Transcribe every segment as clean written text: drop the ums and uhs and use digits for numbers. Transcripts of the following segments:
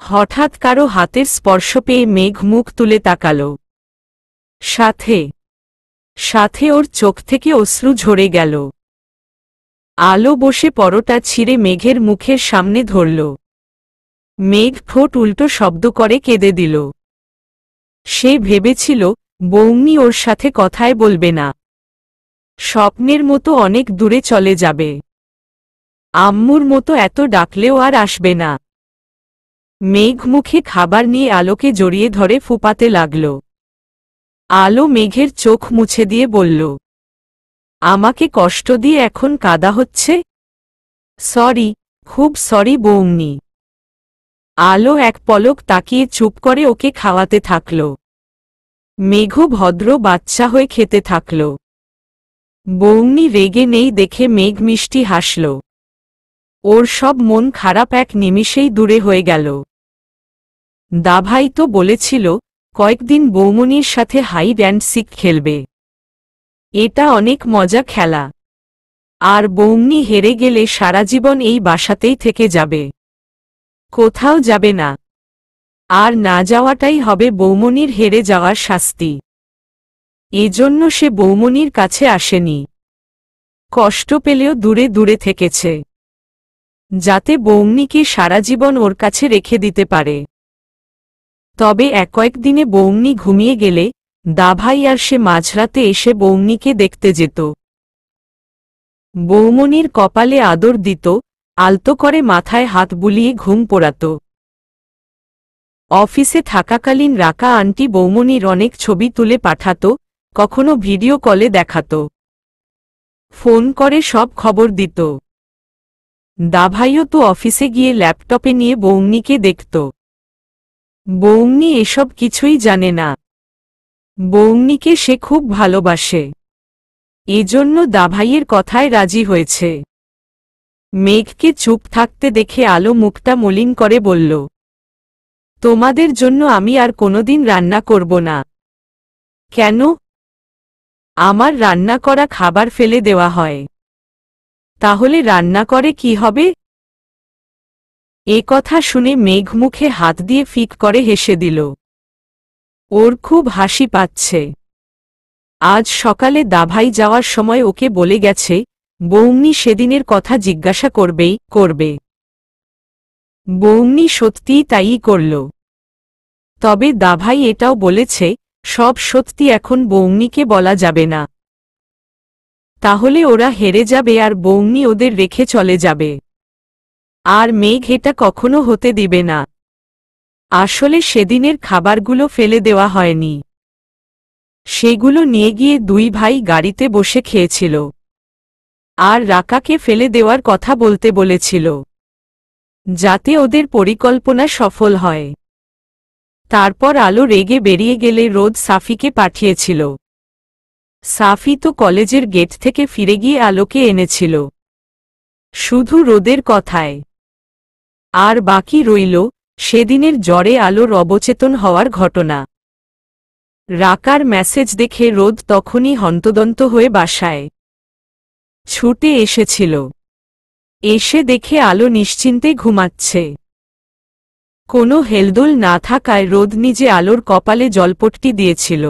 হঠাৎ কারো হাতের স্পর্শ পেয়ে মেঘ মুখ তুলে তাকাল। সাথে সাথে ওর চোখ থেকে অশ্রু ঝরে গেল। আলো বসে পরোটা ছিঁড়ে মেঘের মুখের সামনে ধরল। মেঘ ঠোঁট উল্টো শব্দ করে কেঁদে দিল। সে ভেবেছিল বৌনি ওর সাথে কথাই বলবে না, স্বপ্নের মতো অনেক দূরে চলে যাবে, আম্মুর মতো এত ডাকলেও আর আসবে না। মেঘ মুখে খাবার নিয়ে আলোকে জড়িয়ে ধরে ফুপাতে লাগল। আলো মেঘের চোখ মুছে দিয়ে বলল, আমাকে কষ্ট দিয়ে এখন কাঁদা হচ্ছে? সরি, খুব সরি বৌনি। আলো এক পলক তাকিয়ে চুপ করে ওকে খাওয়াতে থাকল। মেঘ ভদ্র বাচ্চা হয়ে খেতে থাকল। বৌনি রেগে নেই দেখে মেঘ মিষ্টি হাসল। ওর সব মন খারাপ এক নিমিষেই দূরে হয়ে গেল। দাভাই তো বলেছিল কয়েকদিন বৌমনির সাথে হাইড অ্যান্ড সিক খেলবে। এটা অনেক মজা খেলা। আর বৌমনি হেরে গেলে সারা জীবন এই বাসাতেই থেকে যাবে, কোথাও যাবে না। আর না যাওয়াটাই হবে বৌমনির হেরে যাওয়ার শাস্তি। এজন্য সে বৌমনির কাছে আসেনি, কষ্ট পেলেও দূরে দূরে থেকেছে, যাতে বৌমনিকে সারা জীবন ওর কাছে রেখে দিতে পারে। তবে কয়েকদিনে বৌমনি ঘুমিয়ে গেলে দাভাই আর সে মাঝরাতে এসে বৌমনিকে দেখতে যেত। বৌমনির কপালে আদর দিত, আলতো করে মাথায় হাত বুলিয়ে ঘুম পোড়াত। অফিসে থাকাকালীন রাকা আন্টি বৌমনির অনেক ছবি তুলে পাঠাত, কখনো ভিডিও কলে দেখাত, ফোন করে সব খবর দিত। দাভাইও তো অফিসে গিয়ে ল্যাপটপে নিয়ে বৌমনিকে দেখত। বৌমনি এসব কিছুই জানে না। বৌমনিকে সে খুব ভালোবাসে, এজন্য দাভাইয়ের কথায় রাজি হয়েছে। মেঘকে চুপ থাকতে দেখে আলো মুখটা মলিন করে বলল, তোমাদের জন্য আমি আর কোনোদিন রান্না করব না। কেন? আমার রান্না করা খাবার ফেলে দেওয়া হয়। তাহলে রান্না করে কি হবে? এ কথা শুনে মেঘ মুখে হাত দিয়ে ফিক করে হেসে দিল। ওর খুব হাসি পাচ্ছে। আজ সকালে দাভাই যাওয়ার সময় ওকে বলে গেছে বৌমনি সেদিনের কথা জিজ্ঞাসা করবে। বৌমনি সত্যিই তাই করল। তবে দাভাই এটাও বলেছে সব সত্যি এখন বৌমনিকে বলা যাবে না, তাহলে ওরা হেরে যাবে আর বৌমনি ওদের রেখে চলে যাবে। আর মেঘ এটা কখনো হতে দিবে না। আসলে সেদিনের খাবারগুলো ফেলে দেওয়া হয়নি, সেগুলো নিয়ে গিয়ে দুই ভাই গাড়িতে বসে খেয়েছিল। আর রাকাকে ফেলে দেওয়ার কথা বলতে বলেছিল, যাতে ওদের পরিকল্পনা সফল হয়। তারপর আলো রেগে বেরিয়ে গেলে রোদ সাফিকে পাঠিয়েছিল। সাফি তো কলেজের গেট থেকে ফিরে গিয়ে আলোকে এনেছিল, শুধু রোদের কথায়। আর বাকি রইল সেদিনের জ্বরে আলোর অবচেতন হওয়ার ঘটনা। রাকার মেসেজ দেখে রোদ তখনই হন্তদন্ত হয়ে বাসায় ছুটে এসেছিল। এসে দেখে আলো নিশ্চিন্তে ঘুমাচ্ছে। কোনো হেলদোল না থাকায় রোদ নিজে আলোর কপালে জলপট্টি দিয়েছিল।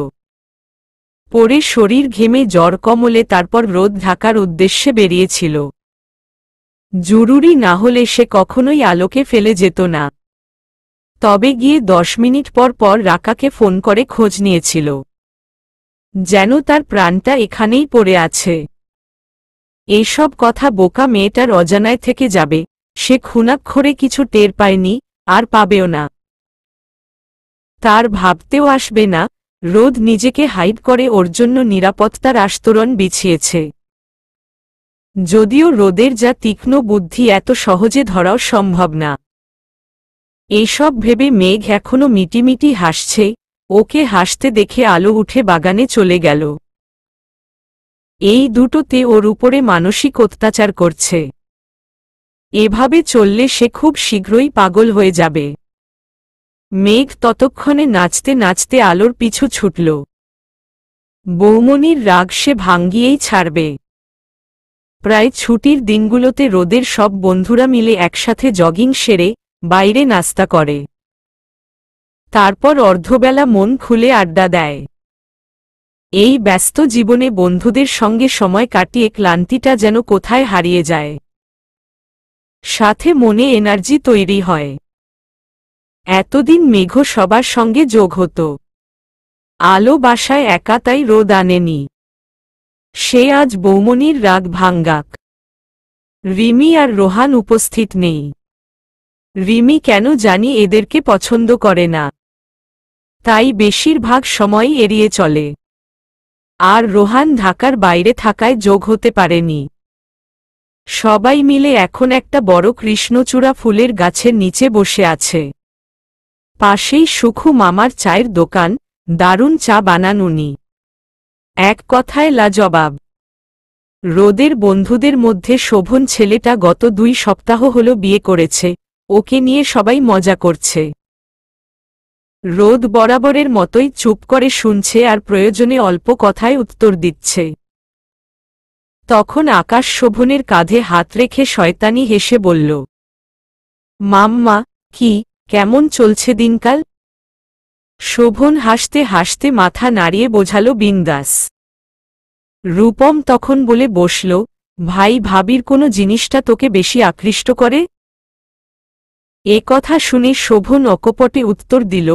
পরে শরীর ঘেমে জ্বর কমলে তারপর রোদ ঢাকার উদ্দেশ্যে বেরিয়েছিল। জরুরি না হলে সে কখনোই আলোকে ফেলে যেত না। তবে গিয়ে 10 মিনিট পর পর রাকাকে ফোন করে খোঁজ নিয়েছিল, যেন তার প্রাণটা এখানেই পড়ে আছে। এইসব কথা বোকা মেয়েটার অজানায় থেকে যাবে, সে খুনাক্ষরে কিছু টের পায়নি, আর পাবেও না। তার ভাবতেও আসবে না রোদ নিজেকে হাইড করে ওর জন্য নিরাপত্তার আস্তরণ বিছিয়েছে। যদিও রোদের যা তীক্ষ্ণ বুদ্ধি এত সহজে ধরাও সম্ভব না। এইসব ভেবে মেঘ এখনো মিটিমিটি হাসছে। ওকে হাসতে দেখে আলো উঠে বাগানে চলে গেল। এই দুটোতে ওর উপরে মানসিক অত্যাচার করছে। এভাবে চললে সে খুব শীঘ্রই পাগল হয়ে যাবে। মেঘ ততক্ষণে নাচতে নাচতে আলোর পিছু ছুটল। বৌমনির রাগ সে ভাঙ্গিয়েই ছাড়বে। প্রায় ছুটির দিনগুলোতে রোদের সব বন্ধুরা মিলে একসাথে জগিং সেরে বাইরে নাস্তা করে। তারপর অর্ধবেলা মন খুলে আড্ডা দেয়। এই ব্যস্ত জীবনে বন্ধুদের সঙ্গে সময় কাটিয়ে ক্লান্তিটা যেন কোথায় হারিয়ে যায়। সাথে মনে এনার্জি তৈরি হয়। এতদিন মেঘ সবার সঙ্গে যোগ হতো। আলো বাসায় একা, তাই রোদ আনেনি। সে আজ বৌমনির রাগ ভাঙ্গাক। রিমি আর রোহান উপস্থিত নেই। রিমি কেন জানি এদেরকে পছন্দ করে না, তাই বেশিরভাগ সময়ই এড়িয়ে চলে। আর রোহান ঢাকার বাইরে থাকায় যোগ হতে পারেনি। সবাই মিলে এখন একটা বড় কৃষ্ণচূড়া ফুলের গাছের নিচে বসে আছে। পাশেই সুখু মামার চায়ের দোকান, দারুণ চা বানান উনি। এক কথায় লাজবাব। রোদের বন্ধুদের মধ্যে শোভন ছেলেটা গত 2 সপ্তাহ হলো বিয়ে করেছে, ওকে নিয়ে সবাই মজা করছে। রোদ বরাবরের মতোই চুপ করে শুনছে আর প্রয়োজনে অল্প কথায় উত্তর দিচ্ছে। তখন আকাশ শোভনের কাঁধে হাত রেখে শয়তানি হেসে বলল, মাম্মা, কি কেমন চলছে দিনকাল? শোভন হাসতে হাসতে মাথা নাড়িয়ে বোঝালো বিন্দাস। রূপম তখন বলে বসল, ভাই ভাবির কোনো জিনিসটা তোকে বেশি আকৃষ্ট করে? এ কথা শুনে শোভন অকপটে উত্তর দিল,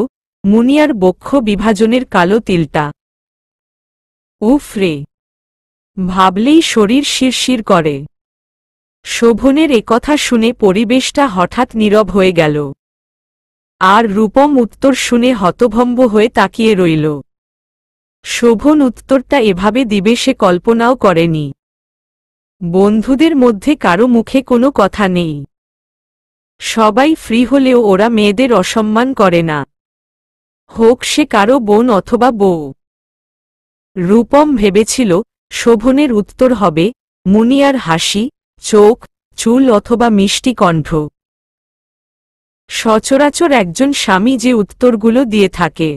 মুনিয়ার বক্ষ বিভাজনের কালো তিলটা। উফ রে, ভাবলেই শরীর শিরশির করে। শোভনের একথা শুনে পরিবেশটা হঠাৎ নীরব হয়ে গেল। আর রূপম উত্তর শুনে হতভম্ব হয়ে তাকিয়ে রইল। শোভন উত্তরটা এভাবে দিবে সে কল্পনাও করেনি। বন্ধুদের মধ্যে কারো মুখে কোনো কথা নেই। সবাই ফ্রি হলেও ওরা মেয়েদের অসম্মান করে না, হোক সে কারো বোন অথবা বউ। রূপম ভেবেছিল শোভনের উত্তর হবে মুনিয়ার হাসি, চোখ, চুল অথবা মিষ্টি কণ্ঠ। সচরাচর একজন স্বামী যে উত্তরগুলো দিয়ে থাকে।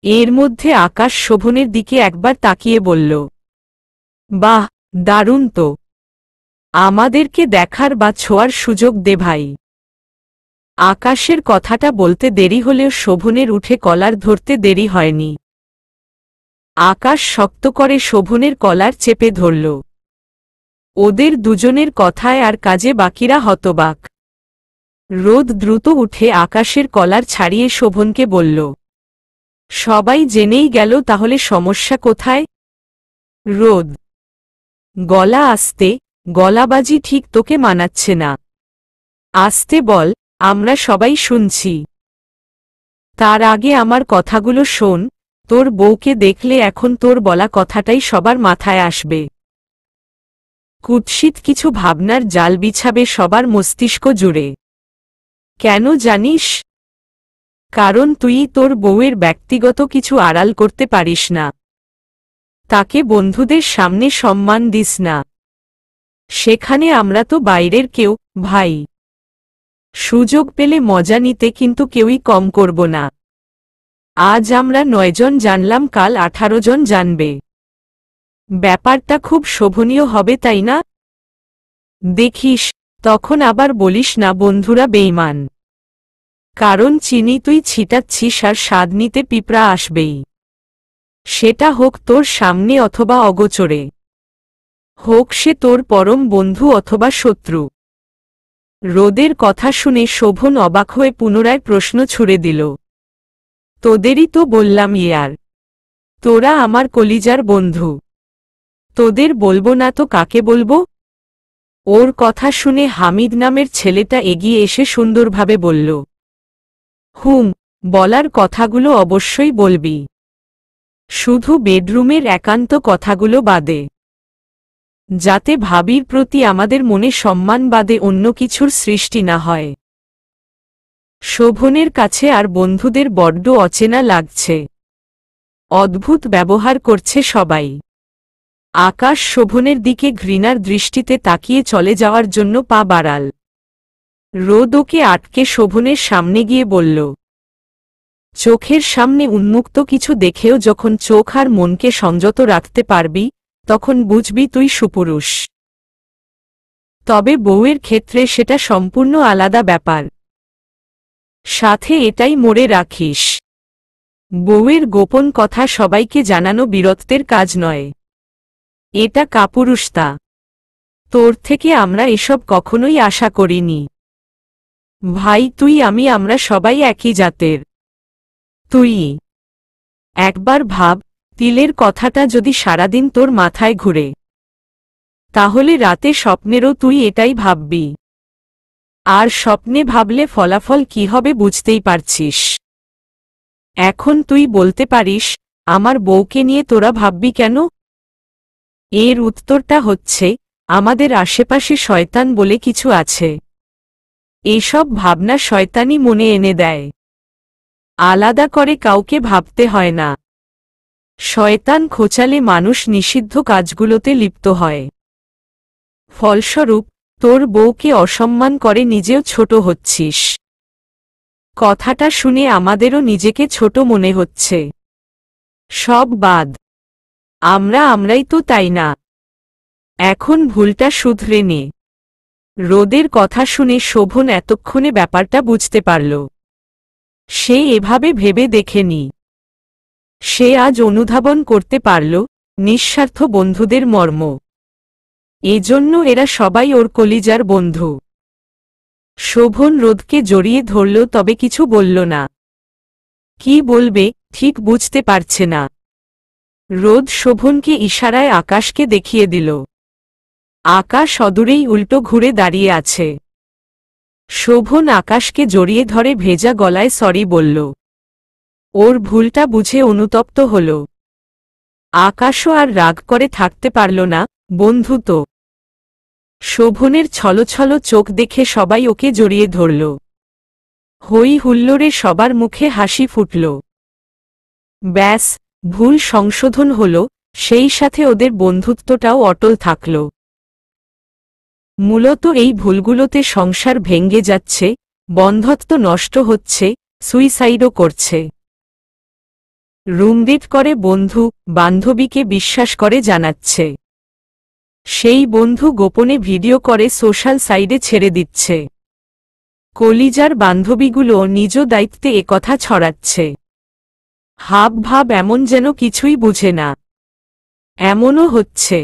এর মধ্যে আকাশ শোভনের দিকে একবার তাকিয়ে বলল, বাহ, দারুণ তো, আমাদেরকে দেখার বা ছোঁয়ার সুযোগ দে ভাই। আকাশের কথাটা বলতে দেরি হলেও শোভনের উঠে কলার ধরতে দেরি হয়নি। আকাশ শক্ত করে শোভনের কলার চেপে ধরল। ওদের দুজনের কথায় আর কাজে বাকিরা হতবাক। রোদ দ্রুত উঠে আকাশের কলার ছাড়িয়ে শোভনকে বলল, সবাই জেনেই গেল তাহলে সমস্যা কোথায়? রোদ, গলা আস্তে, গলাবাজি ঠিক তোকে মানাচ্ছে না। আস্তে বল, আমরা সবাই শুনছি। তার আগে আমার কথাগুলো শোন, তোর বউকে দেখলে এখন তোর বলা কথাটাই সবার মাথায় আসবে। কুৎসিত কিছু ভাবনার জাল বিছাবে সবার মস্তিষ্ক জুড়ে। কেন জানিস? কারণ তুই তোর বউয়ের ব্যক্তিগত কিছু আড়াল করতে পারিস না। তাকে বন্ধুদের সামনে সম্মান দিস না। সেখানে আমরা তো বাইরের কেউ, ভাই। সুযোগ পেলে মজা নিতে কিন্তু কেউই কম করব না। আজ আমরা 9 জন জানলাম, কাল 18 জন জানবে। ব্যাপারটা খুব শোভনীয় হবে, তাই না? দেখিস, তখন আবার বলিস না বন্ধুরা বেঈমান। কারণ চিনি তুই ছিটাচ্ছিস আর স্বাদ নিতে পিঁপড়া আসবেই। সেটা হোক তোর সামনে অথবা অগোচরে। হোক সে তোর পরম বন্ধু অথবা শত্রু। রোদের কথা শুনে শোভন অবাক হয়ে পুনরায় প্রশ্ন ছুড়ে দিল, তোদেরই তো বললাম ইয়ার, তোরা আমার কলিজার বন্ধু। তোদের বলবো না তো কাকে বলবো? ওর কথা শুনে হামিদ নামের ছেলেটা এগিয়ে এসে সুন্দরভাবে বলল, বলার কথাগুলো অবশ্যই বলবি। শুধু বেডরুমের একান্ত কথাগুলো বাদে। যাতে ভাবির প্রতি আমাদের মনে সম্মান বাদে অন্য কিছুর সৃষ্টি না হয়। শোভনের কাছে আর বন্ধুদের বড্ড অচেনা লাগছে। অদ্ভুত ব্যবহার করছে সবাই। আকাশ শোভনের দিকে ঘৃণার দৃষ্টিতে তাকিয়ে চলে যাওয়ার জন্য পা বাড়াল। রোদ ওকে আটকে শোভনের সামনে গিয়ে বলল, চোখের সামনে উন্মুক্ত কিছু দেখেও যখন চোখ আর মনকে সংযত রাখতে পারবি, তখন বুঝবি তুই সুপুরুষ। তবে বউয়ের ক্ষেত্রে সেটা সম্পূর্ণ আলাদা ব্যাপার। সাথে এটাই মনে রাখিস, বউয়ের গোপন কথা সবাইকে জানানো বীরত্বের কাজ নয়, এটা কাপুরুষতা। তোর থেকে আমরা এসব কখনোই আশা করিনি। ভাই তুই আমরা সবাই একই জাতের। তুই একবার ভাব, তিলের কথাটা যদি সারাদিন তোর মাথায় ঘুরে, তাহলে রাতে স্বপ্নেরও তুই এটাই ভাববি। আর স্বপ্নে ভাবলে ফলাফল কি হবে বুঝতেই পারছিস। এখন তুই বলতে পারিস, আমার বউকে নিয়ে তোরা ভাববি কেন? এর উত্তরটা হচ্ছে, আমাদের আশেপাশে শয়তান বলে কিছু আছে। এসব ভাবনা শয়তানি মনে এনে দেয়। আলাদা করে কাউকে ভাবতে হয় না। শয়তান খোঁচালে মানুষ নিষিদ্ধ কাজগুলোতে লিপ্ত হয়। ফলস্বরূপ তোর বউকে অসম্মান করে নিজেও ছোট হচ্ছিস। কথাটা শুনে আমাদেরও নিজেকে ছোট মনে হচ্ছে। সব বাদ, আমরাই তো, তাই না? এখন ভুলটা শুধরে নে। রোদের কথা শুনে শোভন এতক্ষণে ব্যাপারটা বুঝতে পারল। সে এভাবে ভেবে দেখেনি। সে আজ অনুধাবন করতে পারল নিঃস্বার্থ বন্ধুদের মর্ম। এজন্য এরা সবাই ওর কলিজার বন্ধু। শোভন রোদকে জড়িয়ে ধরল, তবে কিছু বলল না। কি বলবে ঠিক বুঝতে পারছে না। রোদ শোভনকে ইশারায় আকাশকে দেখিয়ে দিল। আকাশ অদূরেই উল্টো ঘুরে দাঁড়িয়ে আছে। শোভন আকাশকে জড়িয়ে ধরে ভেজা গলায় সরি বলল। ওর ভুলটা বুঝে অনুতপ্ত হল। আকাশও আর রাগ করে থাকতে পারল না, বন্ধু তো। শোভনের ছলছল চোখ দেখে সবাই ওকে জড়িয়ে ধরল। হই হুল্লোড়ে সবার মুখে হাসি ফুটল। ব্যাস, ভুল সংশোধন হল, সেই সাথে ওদের বন্ধুত্বটাও অটল থাকল। মূলত এই ভুলগুলোতে সংসার ভেঙে যাচ্ছে, বন্ধুত্ব নষ্ট হচ্ছে, সুইসাইডও করছে। রুমডেট করে বন্ধু বান্ধবীকে বিশ্বাস করে জানাচ্ছে। সেই বন্ধু গোপনে ভিডিও করে সোশ্যাল সাইডে ছেড়ে দিচ্ছে। কলিজার বান্ধবীগুলো নিজ দায়িত্বে একথা ছড়াচ্ছে। হাব ভাব এমন যেন কিছুই বুঝে না। এমনও হচ্ছে,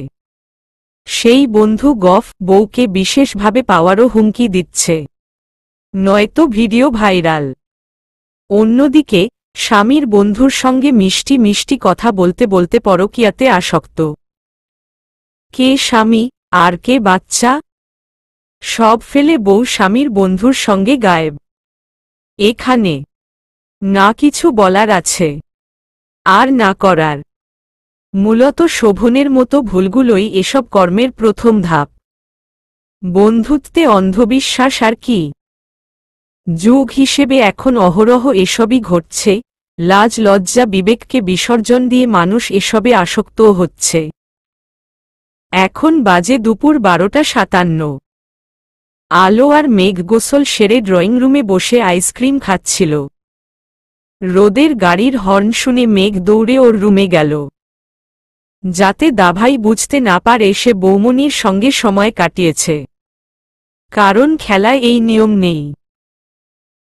সেই বন্ধু বউকে বিশেষভাবে পাওয়ারও হুমকি দিচ্ছে, নয়তো ভিডিও ভাইরাল। অন্যদিকে স্বামীর বন্ধুর সঙ্গে মিষ্টি মিষ্টি কথা বলতে বলতে পরকীয়াতে আসক্ত। কে স্বামী আর কে বাচ্চা, সব ফেলে বউ স্বামীর বন্ধুর সঙ্গে গায়েব। এখানে না কিছু বলার আছে, আর না করার। মূলত শোভনের মতো ভুলগুলোই এসব কর্মের প্রথম ধাপ। বন্ধুত্বে অন্ধবিশ্বাস আর কি? যুগ হিসেবে এখন অহরহ এসবই ঘটছে। লাজ লজ্জা বিবেককে বিসর্জন দিয়ে মানুষ এসবে আসক্তও হচ্ছে। এখন বাজে দুপুর 12:57। আলো আর মেঘ গোসল সেরে ড্রয়িং রুমে বসে আইসক্রিম খাচ্ছিল। রোদের গাড়ির হর্ন শুনে মেঘ দৌড়ে ওর রুমে গেল, যাতে দাভাই বুঝতে না পারে সে বৌমনির সঙ্গে সময় কাটিয়েছে। কারণ খেলায় এই নিয়ম নেই।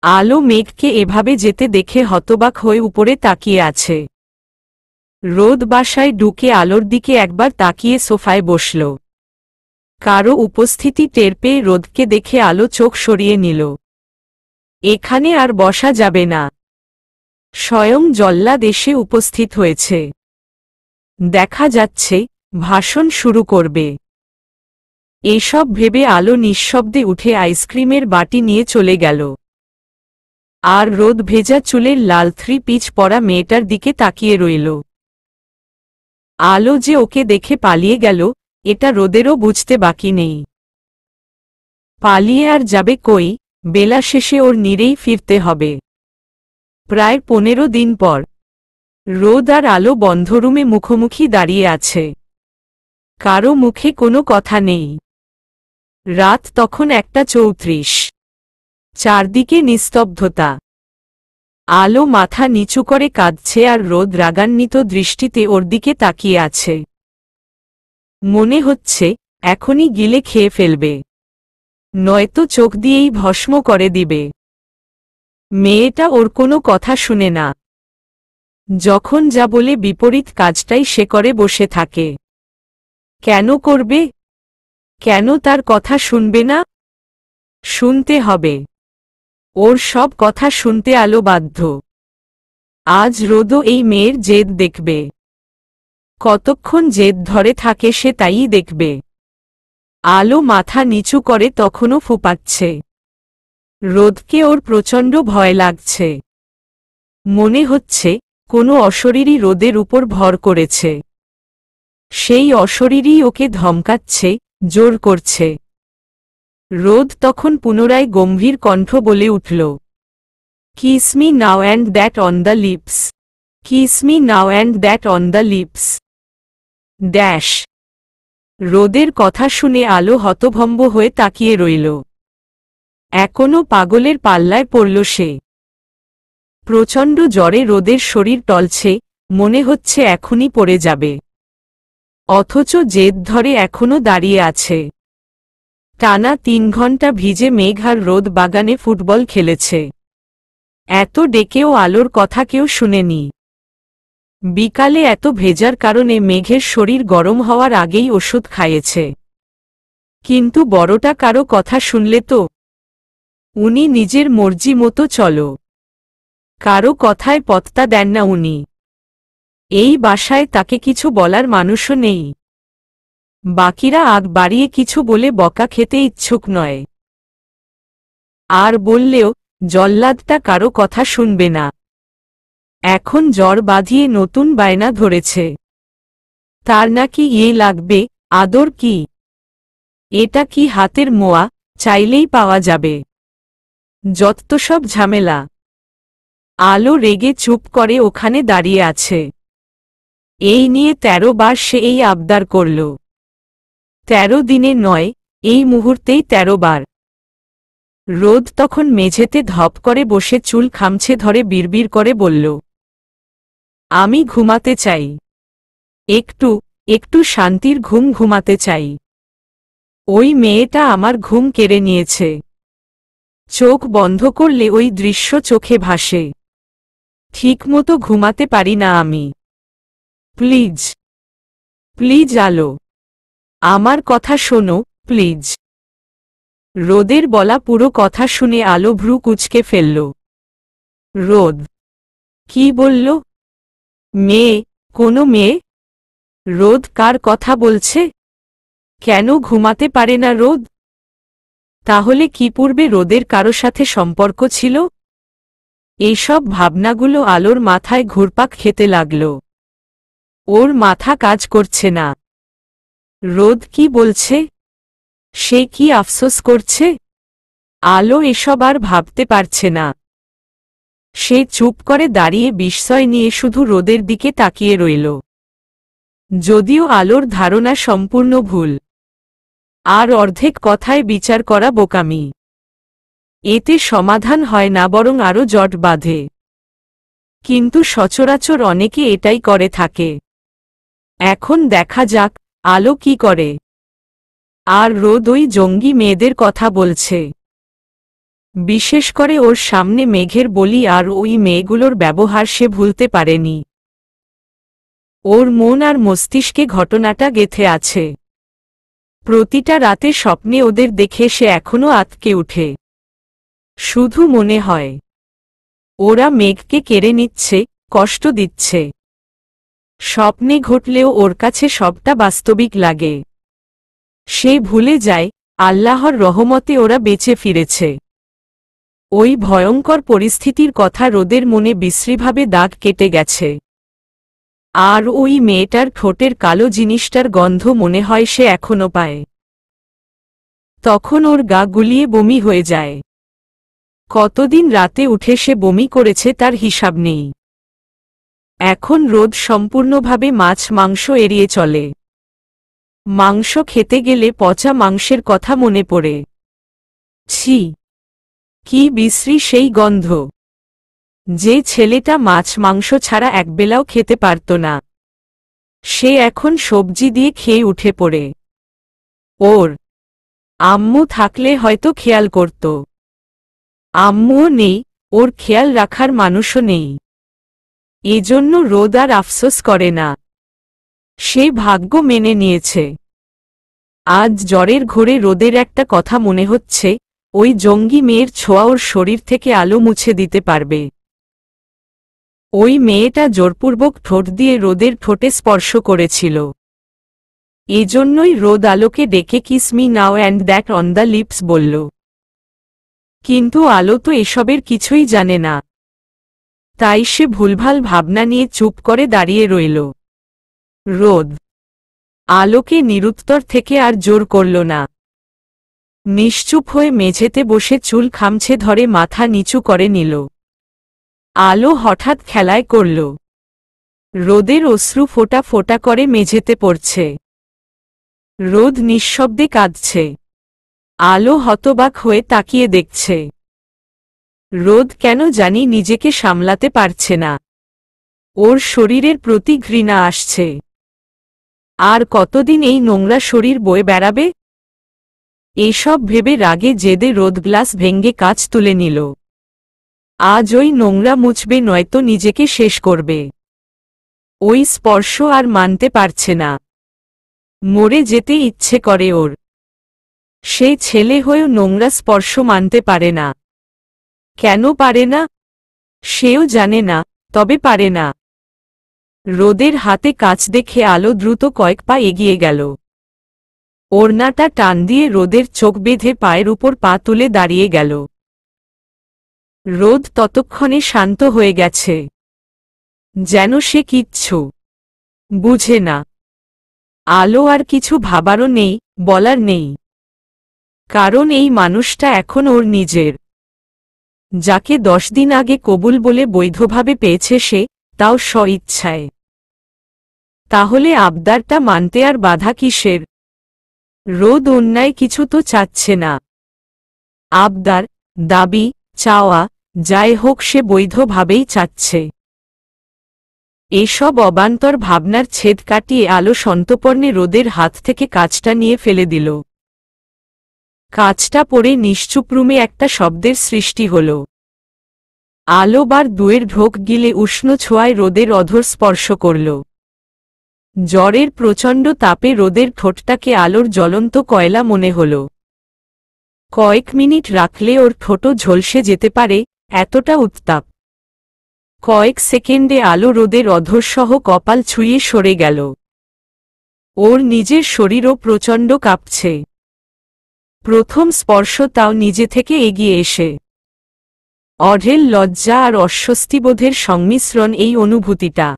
আলো মেঘকে এভাবে যেতে দেখে হতবাক হয়ে উপরে তাকিয়ে আছে। রোদ বাসায় ঢুকে আলোর দিকে একবার তাকিয়ে সোফায় বসল। কারো উপস্থিতি টের পেয়ে রোদকে দেখে আলো চোখ সরিয়ে নিল। এখানে আর বসা যাবে না, স্বয়ং জল্লাদ এসে উপস্থিত হয়েছে। দেখা যাচ্ছে ভাষণ শুরু করবে। এসব ভেবে আলো নিঃশব্দে উঠে আইসক্রিমের বাটি নিয়ে চলে গেল। আর রোদ ভেজা চুলের লাল 3 পিচ পরা মেয়েটার দিকে তাকিয়ে রইল। আলো যে ওকে দেখে পালিয়ে গেল, এটা রোদেরও বুঝতে বাকি নেই। পালিয়ে আর যাবে কই, বেলা শেষে ওর নিরেই ফিরতে হবে। প্রায় 15 দিন পর রোদ আর আলো বন্ধ রুমে মুখোমুখি দাঁড়িয়ে আছে। কারো মুখে কোনো কথা নেই। রাত তখন 1:34। চারদিকে নিস্তব্ধতা। আলো মাথা নিচু করে কাঁদছে আর রোদ রাগান্বিত দৃষ্টিতে ওর দিকে তাকিয়ে আছে। মনে হচ্ছে এখনই গিলে খেয়ে ফেলবে, নয়তো চোখ দিয়েই ভস্ম করে দিবে। মেয়েটা ওর কোনো কথা শুনে না। যখন যা বলে বিপরীত কাজটাই সে করে বসে থাকে। কেন করবে? কেন তার কথা শুনবে না? শুনতে হবে। ওর সব কথা শুনতে আলো বাধ্য। আজ রোদও এই মেয়ের জেদ দেখবে। কতক্ষণ জেদ ধরে থাকে সে তাইই দেখবে। আলো মাথা নিচু করে তখনও ফুপাচ্ছে। রোদকে ওর প্রচণ্ড ভয় লাগছে। মনে হচ্ছে কোনো অশরীরী রোদের উপর ভর করেছে। সেই অশরীরই ওকে ধমকাচ্ছে, জোর করছে। রোদ তখন পুনরায় গম্ভীর কণ্ঠ বলে উঠল, kiss me now and that on the lips, kiss me now and that on the lips dash. রোদের কথা শুনে আলো হতভম্ব হয়ে তাকিয়ে রইল। এখনো পাগলের পাল্লায় পড়ল সে। প্রচণ্ড জ্বরে রোদের শরীর টলছে, মনে হচ্ছে এখনই পড়ে যাবে। অথচ জেদ ধরে এখনো দাঁড়িয়ে আছে। টানা 3 ঘন্টা ভিজে মেঘ আর রোদ বাগানে ফুটবল খেলেছে। এত ডেকেও আলোর কথা কেউ শুনেনি। বিকালে এত ভেজার কারণে মেঘের শরীর গরম হওয়ার আগেই ওষুধ খাইয়েছে। কিন্তু বড়টা কারো কথা শুনলে তো? উনি নিজের মর্জি মতো চলো। কারো কথায় পত্তা দেন না উনি। এই বাসায় তাকে কিছু বলার মানুষও নেই। বাকিরা আগ বাড়িয়ে কিছু বলে বকা খেতে ইচ্ছুক নয়। আর বললেও জল্লাদটা কারো কথা শুনবে না। এখন জ্বর বাঁধিয়ে নতুন বায়না ধরেছে। তার নাকি লাগবে। আদর কি? এটা কি হাতের মোয়া, চাইলেই পাওয়া যাবে? যত সব ঝামেলা। আলো রেগে চুপ করে ওখানে দাঁড়িয়ে আছে। এই নিয়ে 13 বার সে এই আবদার করল। 13 দিনে নয়, এই মুহূর্তেই 13 বার। রোদ তখন মেঝেতে ধপ করে বসে চুল খামছে ধরে বিড়বিড় করে বলল, আমি ঘুমাতে চাই। একটু একটু শান্তির ঘুম ঘুমাতে চাই। ওই মেয়েটা আমার ঘুম কেড়ে নিয়েছে। চোখ বন্ধ করলে ওই দৃশ্য চোখে ভাসে। ঠিকমতো ঘুমাতে পারি না আমি। প্লিজ, প্লিজ আলো, আমার কথা শোনো, প্লিজ। রোদের বলা পুরো কথা শুনে আলো ভ্রু কুঁচকে ফেলল। রোদ কি বলল? মেয়ে? কোনো মেয়ে? রোদ কার কথা বলছে? কেন ঘুমাতে পারে না রোদ? তাহলে কি পূর্বে রোদের কারো সাথে সম্পর্ক ছিল? এইসব ভাবনাগুলো আলোর মাথায় ঘুরপাক খেতে লাগল। ওর মাথা কাজ করছে না। রোদ কি বলছে? সে কি আফসোস করছে? আলো এসব আর ভাবতে পারছে না। সে চুপ করে দাঁড়িয়ে বিস্ময় নিয়ে শুধু রোদের দিকে তাকিয়ে রইল। যদিও আলোর ধারণা সম্পূর্ণ ভুল। আর অর্ধেক কথায় বিচার করা বোকামি। এতে সমাধান হয় না, বরং আরও জট বাঁধে। কিন্তু সচরাচর অনেকে এটাই করে থাকে। এখন দেখা যাক আলো কি করে। আর রোদ ওই জঙ্গি মেয়েদের কথা বলছে। বিশেষ করে ওর সামনে মেঘের বলি আর ওই মেয়েগুলোর ব্যবহার সে ভুলতে পারেনি। ওর মন আর মস্তিষ্কে ঘটনাটা গেঁথে আছে। প্রতিটা রাতে স্বপ্নে ওদের দেখে সে এখনো আঁতকে উঠে। শুধু মনে হয় ওরা মেঘকে কেড়ে নিচ্ছে, কষ্ট দিচ্ছে। স্বপ্নে ঘটলেও ওর কাছে সবটা বাস্তবিক লাগে। সে ভুলে যায় আল্লাহর রহমতে ওরা বেঁচে ফিরেছে। ওই ভয়ঙ্কর পরিস্থিতির কথা রোদের মনে বিশ্রীভাবে দাগ কেটে গেছে। আর ওই মেয়েটার ঠোঁটের কালো জিনিসটার গন্ধ মনে হয় সে এখনো পায়। তখন ওর গা গুলিয়ে বমি হয়ে যায়। কতদিন রাতে উঠে সে বমি করেছে তার হিসাব নেই। এখন রোদ সম্পূর্ণভাবে মাছ মাংস এড়িয়ে চলে। মাংস খেতে গেলে পচা মাংসের কথা মনে পড়ে। ছি, কি বিশ্রী সেই গন্ধ! যে ছেলেটা মাছ মাংস ছাড়া একবেলাও খেতে পারত না, সে এখন সবজি দিয়ে খেয়ে উঠে পড়ে। ওর আম্মু থাকলে হয়তো খেয়াল করত। আম্মুও নেই, ওর খেয়াল রাখার মানুষও নেই। এজন্য রোদ আর আফসোস করে না। সে ভাগ্য মেনে নিয়েছে। আজ জ্বরের ঘোরে রোদের একটা কথা মনে হচ্ছে, ওই জঙ্গি মেয়ের ছোঁয়া ওর শরীর থেকে আলো মুছে দিতে পারবে। ওই মেয়েটা জোরপূর্বক ঠোঁট দিয়ে রোদের ঠোঁটে স্পর্শ করেছিল। এজন্যই রোদ আলোকে ডেকে kiss me now and that on the lips বলল। কিন্তু আলো তো এসবের কিছুই জানে না। তাই সে ভুলভাল ভাবনা নিয়ে চুপ করে দাঁড়িয়ে রইল। রোদ আলোকে নিরুত্তর থেকে আর জোর করল না। নিশ্চুপ হয়ে মেঝেতে বসে চুল খামছে ধরে মাথা নিচু করে নিল। আলো হঠাৎ খেলায় করল। রোদের অশ্রু ফোঁটা ফোঁটা করে মেঝেতে পড়ছে। রোদ নিঃশব্দে কাঁদছে। আলো হতবাক হয়ে তাকিয়ে দেখছে। রোদ কেন জানি নিজেকে সামলাতে পারছে না। ওর শরীরের প্রতি ঘৃণা আসছে। আর কতদিন এই নোংরা শরীর বয়ে বেড়াবে? এসব ভেবে রাগে জেদে রোদ গ্লাস ভেঙ্গে কাঁচ তুলে নিল। আজ ওই নোংরা মুছবে, নয়তো নিজেকে শেষ করবে। ওই স্পর্শ আর মানতে পারছে না। মরে যেতে ইচ্ছে করে ওর। সে ছেলে হয়েও নোংরা স্পর্শ মানতে পারে না। কেন পারে না সেও জানে না, তবে পারে না। রোদের হাতে কাঁচ দেখে আলো দ্রুত কয়েক পা এগিয়ে গেল। ওড়নাটা টান দিয়ে রোদের চোখ বেঁধে পায়ের উপর পা তুলে দাঁড়িয়ে গেল। রোদ ততক্ষণে শান্ত হয়ে গেছে। যেন সে কিচ্ছু বুঝে না। আলো আর কিছু ভাবারও নেই, বলার নেই। কারণ এই মানুষটা এখন ওর নিজের। যাকে 10 দিন আগে কবুল বলে বৈধভাবে পেয়েছে সে, তাও স্ব-ইচ্ছায়। তাহলে আবদারটা মানতে আর বাধা কিসের? রোদ অন্যায় কিছু তো চাচ্ছে না। আবদার, দাবি, চাওয়া, যাই হোক সে বৈধভাবেই চাচ্ছে। এসব অবান্তর ভাবনার ছেদ কাটিয়ে আলো সন্তর্পণে রোদের হাত থেকে কাঁচটা নিয়ে ফেলে দিল। কাঁচটা পড়ে নিশ্চুপ রুমে একটা শব্দের সৃষ্টি হল। আলো বার দুয়ের ঢোক গিলে উষ্ণ ছোঁয়ায় রোদের অধর স্পর্শ করল। জ্বরের প্রচণ্ড তাপে রোদের ঠোঁটটাকে আলোর জ্বলন্ত কয়লা মনে হল। কয়েক মিনিট রাখলে ওর ঠোঁটও ঝলসে যেতে পারে, এতটা উত্তাপ। কয়েক সেকেন্ডে আলো রোদের অধরসহ কপাল ছুঁয়ে সরে গেল। ওর নিজের শরীরও প্রচণ্ড কাঁপছে। প্রথম স্পর্শ, তাও নিজে থেকে এগিয়ে এসে। অঢেল লজ্জা আর অস্বস্তিবোধের সংমিশ্রণ এই অনুভূতিটা।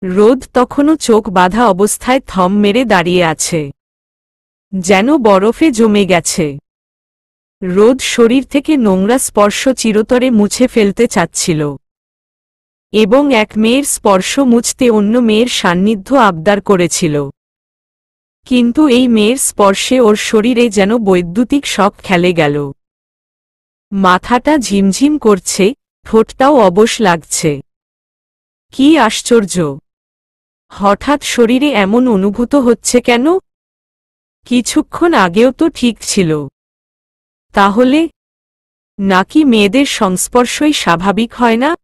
রোদ তখনও চোখ বাঁধা অবস্থায় থম মেরে দাঁড়িয়ে আছে। যেন বরফে জমে গেছে। রোদ শরীর থেকে নোংরা স্পর্শ চিরতরে মুছে ফেলতে চাচ্ছিল। এবং এক মেয়ের স্পর্শ মুছতে অন্য মেয়ের সান্নিধ্য আবদার করেছিল। কিন্তু এই মেয়ের স্পর্শে ওর শরীরে যেন বৈদ্যুতিক শক খেলে গেল। মাথাটা ঝিমঝিম করছে, ঠোঁটটাও অবশ লাগছে। কি আশ্চর্য! হঠাৎ শরীরে এমন অনুভূত হচ্ছে কেন? কিছুক্ষণ আগেও তো ঠিক ছিল। তাহলে নাকি মেয়েদের সংস্পর্শই স্বাভাবিক হয় না?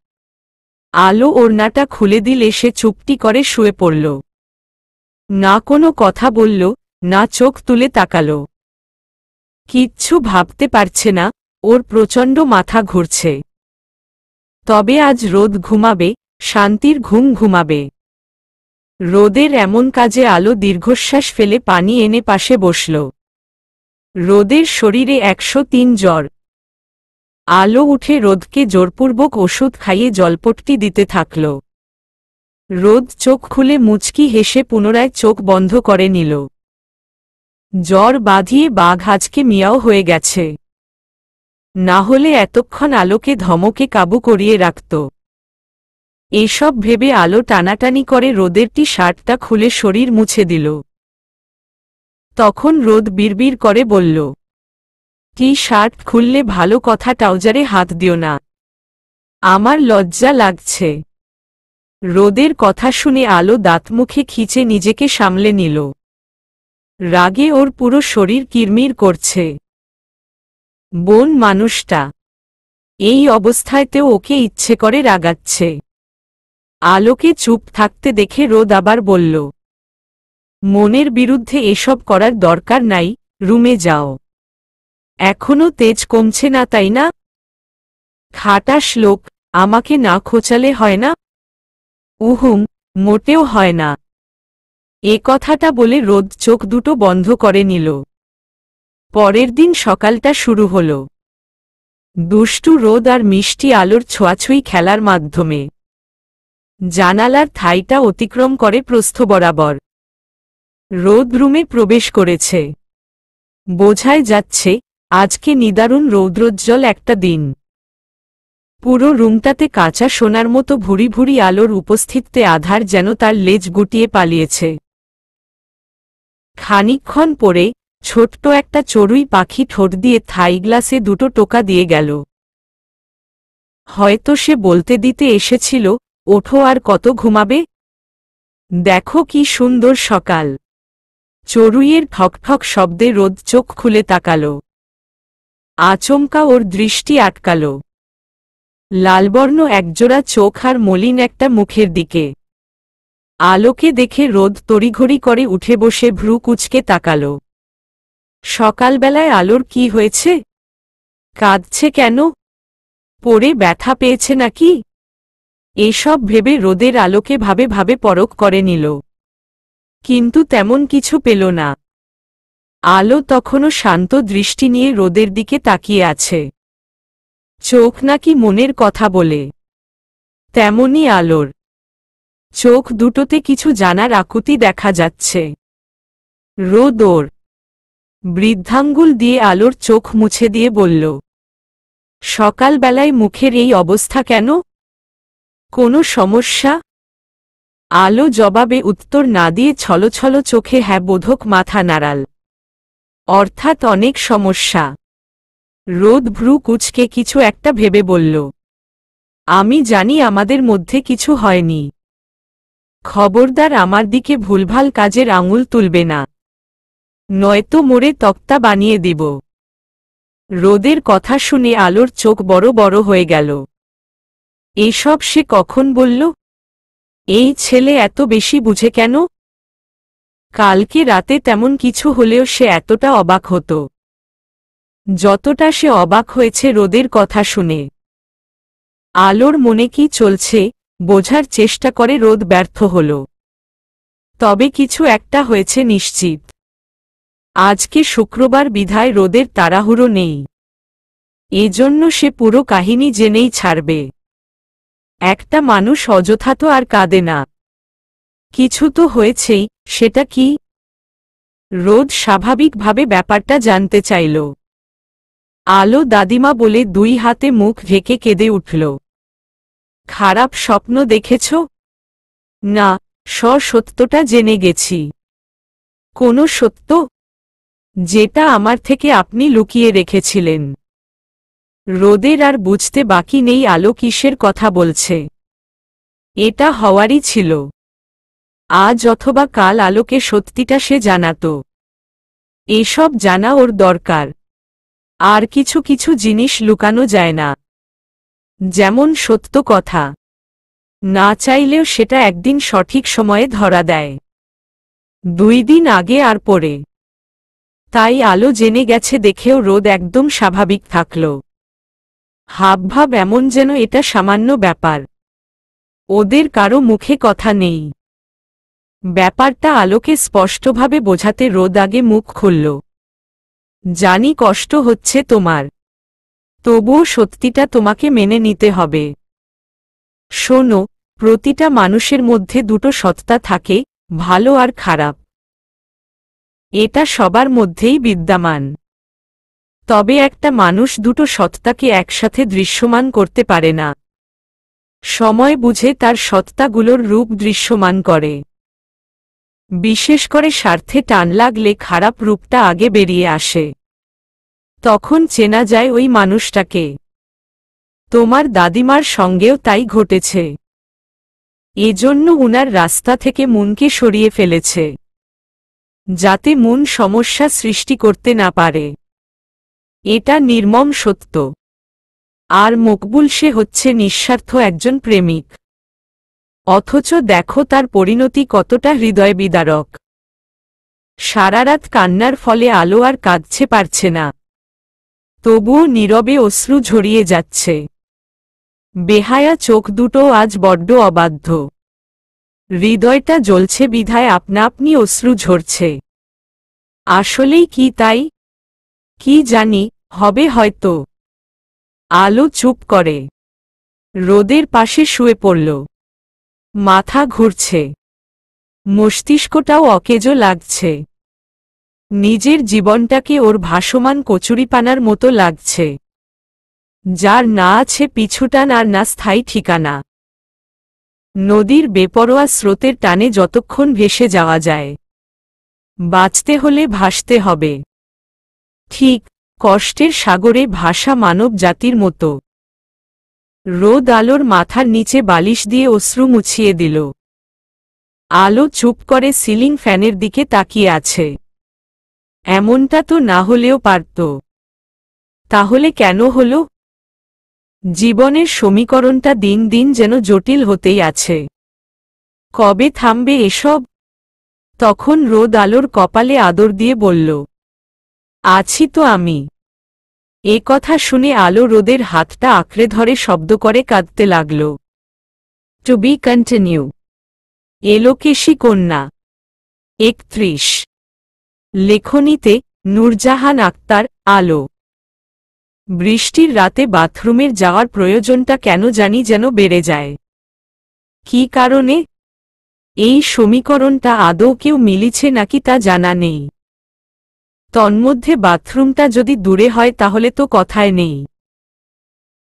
আলো ওড়নাটা খুলে দিলে সে চুপটি করে শুয়ে পড়ল। না কোনো কথা বলল, না চোখ তুলে তাকাল। কিচ্ছু ভাবতে পারছে না, ওর প্রচণ্ড মাথা ঘুরছে। তবে আজ রোদ ঘুমাবে, শান্তির ঘুম ঘুমাবে। রোদের এমন কাজে আলো দীর্ঘশ্বাস ফেলে পানি এনে পাশে বসল। রোদের শরীরে 103 জ্বর। আলো উঠে রোদকে জোরপূর্বক ওষুধ খাইয়ে জলপট্টি দিতে থাকল। রোদ চোখ খুলে মুচকি হেসে পুনরায় চোখ বন্ধ করে নিল। জ্বর বাঁধিয়ে বাঘ আজকে মিয়াও হয়ে গেছে। না হলে এতক্ষণ আলোকে ধমকে কাবু করিয়ে রাখত। এসব ভেবে আলো টানাটানি করে রোদের টি শার্টটা খুলে শরীর মুছে দিল। তখন রোদ বিড়বিড় করে বলল, টি শার্ট খুললে ভালো কথা, ট্রাউজারে হাত দিও না, আমার লজ্জা লাগছে। রোদের কথা শুনে আলো দাঁতমুখে খিচে নিজেকে সামলে নিল। রাগে ওর পুরো শরীর কিরমির করছে। বোন মানুষটা এই অবস্থায়তেও ওকে ইচ্ছে করে রাগাচ্ছে। আলোকে চুপ থাকতে দেখে রোদ আবার বলল, মনের বিরুদ্ধে এসব করার দরকার নাই, রুমে যাও। এখনো তেজ কমছে না তাই না? খাটাস লোক, আমাকে না খোঁচালে হয় না? উহুম, মোটেও হয় না। এ কথাটা বলে রোদ চোখ দুটো বন্ধ করে নিল। পরের দিন সকালটা শুরু হল দুষ্টু রোদ আর মিষ্টি আলোর ছোঁয়াছুঁই খেলার মাধ্যমে। জানালার থাইটা অতিক্রম করে প্রস্থ বরাবর রোদ রুমে প্রবেশ করেছে। বোঝাই যাচ্ছে আজকে নিদারুণ রৌদ্রোজ্জ্বল একটা দিন। পুরো রুমটাতে কাঁচা সোনার মতো ভুরি ভুরি আলোর উপস্থিতিতে আধার যেন তার লেজ গুটিয়ে পালিয়েছে। খানিকক্ষণ পরে ছোট্ট একটা চড়ুই পাখি ঠোঁট দিয়ে থাই গ্লাসে দুটো টোকা দিয়ে গেল। হয়তো সে বলতে দিতে এসেছিল, ওঠো আর কত ঘুমাবে, দেখো কি সুন্দর সকাল। চড়ুইয়ের ঠকঠক শব্দে রোদ চোখ খুলে তাকাল। আচমকা ওর দৃষ্টি আটকাল লালবর্ণ একজোড়া চোখ আর মলিন একটা মুখের দিকে। আলোকে দেখে রোদ তড়িঘড়ি করে উঠে বসে ভ্রু কুঁচকে তাকাল। সকালবেলায় আলোর কি হয়েছে? কাঁদছে কেন? পড়ে ব্যথা পেয়েছে নাকি? এসব ভেবে রোদের আলোকে ভাবে ভাবে পরখ করে নিল, কিন্তু তেমন কিছু পেল না। আলো তখনও শান্ত দৃষ্টি নিয়ে রোদের দিকে তাকিয়ে আছে। চোখ নাকি মনের কথা বলে, তেমনি আলোর চোখ দুটোতে কিছু জানার আকুতি দেখা যাচ্ছে। রোদ ওর বৃদ্ধাঙ্গুল দিয়ে আলোর চোখ মুছে দিয়ে বলল, সকালবেলায় মুখের এই অবস্থা কেন? কোনো সমস্যা? আলো জবাবে উত্তর না দিয়ে ছলছল চোখে হ্যাঁ বোধক মাথা নাড়াল। অর্থাৎ অনেক সমস্যা। রোদ ভ্রু কুঁচকে কিছু একটা ভেবে বলল, আমি জানি আমাদের মধ্যে কিছু হয়নি। খবরদার আমার দিকে ভুলভাল কাজের আঙুল তুলবে না, নয়তো মোড়ে তক্তা বানিয়ে দিব। রোদের কথা শুনে আলোর চোখ বড় বড় হয়ে গেল। এসব সে কখন বলল? এই ছেলে এত বেশি বুঝে কেন? কালকে রাতে তেমন কিছু হলেও সে এতটা অবাক হতো যতটা সে অবাক হয়েছে রোদের কথা শুনে। আলোর মনে কি চলছে বোঝার চেষ্টা করে রোদ ব্যর্থ হল। তবে কিছু একটা হয়েছে নিশ্চিত। আজকে শুক্রবার বিধায় রোদের তাড়াহুড়ো নেই। এজন্য সে পুরো কাহিনী জেনেই ছাড়বে। একটা মানুষ অযথা তো আর কাঁদে না। কিছু তো হয়েছেই, সেটা কি? রোদ স্বাভাবিকভাবে ব্যাপারটা জানতে চাইল। আলো দাদিমা বলে দুই হাতে মুখ ঢেকে কেঁদে উঠল। খারাপ স্বপ্ন দেখেছ? না, সত্যটা জেনে গেছি। কোনো সত্য? যেটা আমার থেকে আপনি লুকিয়ে রেখেছিলেন। রোদের আর বুঝতে বাকি নেই আলো কিসের কথা বলছে। এটা হওয়ারই ছিল। আজ অথবা কাল আলোকে সত্যিটা সে জানাত। এসব জানা ওর দরকার। আর কিছু কিছু জিনিস লুকানো যায় না, যেমন সত্য কথা। না চাইলেও সেটা একদিন সঠিক সময়ে ধরা দেয়। 2 দিন আগে আর পরে। তাই আলো জেনে গেছে দেখেও রোদ একদম স্বাভাবিক থাকল। হাবভাব এমন যেন এটা সামান্য ব্যাপার। ওদের কারো মুখে কথা নেই। ব্যাপারটা আলোকে স্পষ্টভাবে বোঝাতে রোদ আগে মুখ খুলল। জানি কষ্ট হচ্ছে তোমার, তবুও সত্যিটা তোমাকে মেনে নিতে হবে। শোনো, প্রতিটা মানুষের মধ্যে দুটো সত্তা থাকে, ভালো আর খারাপ। এটা সবার মধ্যেই বিদ্যমান। তবে একটা মানুষ দুটো সত্তাকে একসাথে দৃশ্যমান করতে পারে না। সময় বুঝে তার সত্তাগুলোর রূপ দৃশ্যমান করে। বিশেষ করে স্বার্থে টান লাগলে খারাপ রূপটা আগে বেরিয়ে আসে। তখন চেনা যায় ওই মানুষটাকে। তোমার দাদিমার সঙ্গেও তাই ঘটেছে। এজন্য উনার রাস্তা থেকে মুনকে সরিয়ে ফেলেছে, যাতে মুন সমস্যা সৃষ্টি করতে না পারে। এটা নির্মম সত্য। আর মকবুল সে হচ্ছে নিঃস্বার্থ একজন প্রেমিক। অথচ দেখো তার পরিণতি কতটা হৃদয় বিদারক। সারারাত কান্নার ফলে আলো আর কাঁদছে পারছে না, তবুও নীরবে অশ্রু ঝরিয়ে যাচ্ছে। বেহায়া চোখ দুটো আজ বড্ড অবাধ্য। হৃদয়টা জ্বলছে বিধায় আপনা আপনি অশ্রু ঝরছে। আসলেই কি তাই? কি জানি, হবে হয়তো। আলো চুপ করে, রোদের পাশে শুয়ে পড়ল। মাথা ঘুরছে, মস্তিষ্কটাও অকেজো লাগছে। নিজের জীবনটাকে ওর ভাসমান কচুরিপানার মতো লাগছে, যার না আছে পিছুটান আর না স্থায়ী ঠিকানা। নদীর বেপরোয়া স্রোতের টানে যতক্ষণ ভেসে যাওয়া যায়। বাঁচতে হলে ভাসতে হবে, ঠিক কষ্টের সাগরে ভাসা মানব জাতির মতো। রোদ আলোর মাথার নিচে বালিশ দিয়ে অশ্রু মুছিয়ে দিল। আলো চুপ করে সিলিং ফ্যানের দিকে তাকিয়ে আছে। এমনটা তো না হলেও পারত। তাহলে কেন হলো? জীবনের সমীকরণটা দিন দিন যেন জটিল হতেই আছে। কবে থামবে এসব? তখন রোদ আলোর কপালে আদর দিয়ে বলল, আছি তো আমি। এ কথা শুনে আলো রোদের হাতটা আঁকড়ে ধরে শব্দ করে কাঁদতে লাগল। Two be continue. এলোকেশী কন্যা। 31। লেখনীতে নূরজাহান আক্তার, আলো। বৃষ্টির রাতে বাথরুমের যাওয়ার প্রয়োজনটা কেন জানি যেন বেড়ে যায়। কি কারণে? এই সমীকরণটা আদৌ কেউ মিলিছে নাকি তা জানা নেই। তন্মধ্যে বাথরুমটা যদি দূরে হয় তাহলে তো কথায় নেই।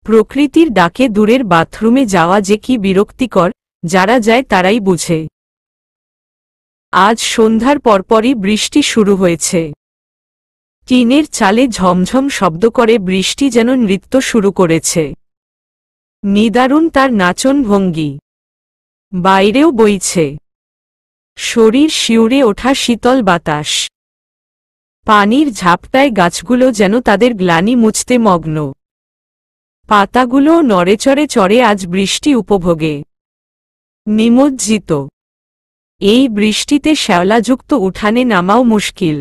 প্রকৃতির ডাকে দূরের বাথরুমে যাওয়া যে কি বিরক্তিকর, যারা যায় তারাই বুঝে। আজ সন্ধ্যার পরপরই বৃষ্টি শুরু হয়েছে। টিনের চালে ঝমঝম শব্দ করে বৃষ্টি যেন নৃত্য শুরু করেছে। নিদারুণ তার নাচন ভঙ্গি। বাইরেও বইছে শরীর শিউরে ওঠা শীতল বাতাস। পানির ঝাপটায় গাছগুলো যেন তাদের গ্লানি মুছতে মগ্ন। পাতাগুলোও নড়েচড়ে চড়ে আজ বৃষ্টি উপভোগে নিমজ্জিত। এই বৃষ্টিতে শ্যাওলাযুক্ত উঠানে নামাও মুশকিল।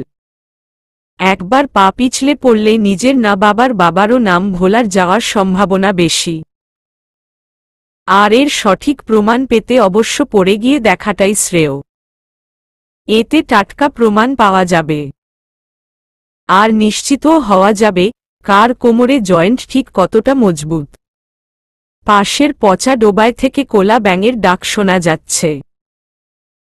একবার পা পিছলে পড়লে নিজের না বাবার বাবারও নাম ভোলার যাওয়ার সম্ভাবনা বেশি। আর এর সঠিক প্রমাণ পেতে অবশ্য পড়ে গিয়ে দেখাটাই শ্রেয়। এতে টাটকা প্রমাণ পাওয়া যাবে, আর নিশ্চিতও হওয়া যাবে কার কোমরে জয়েন্ট ঠিক কতটা মজবুত। পাশের পচা ডোবায় থেকে কোলা ব্যাঙের ডাক শোনা যাচ্ছে।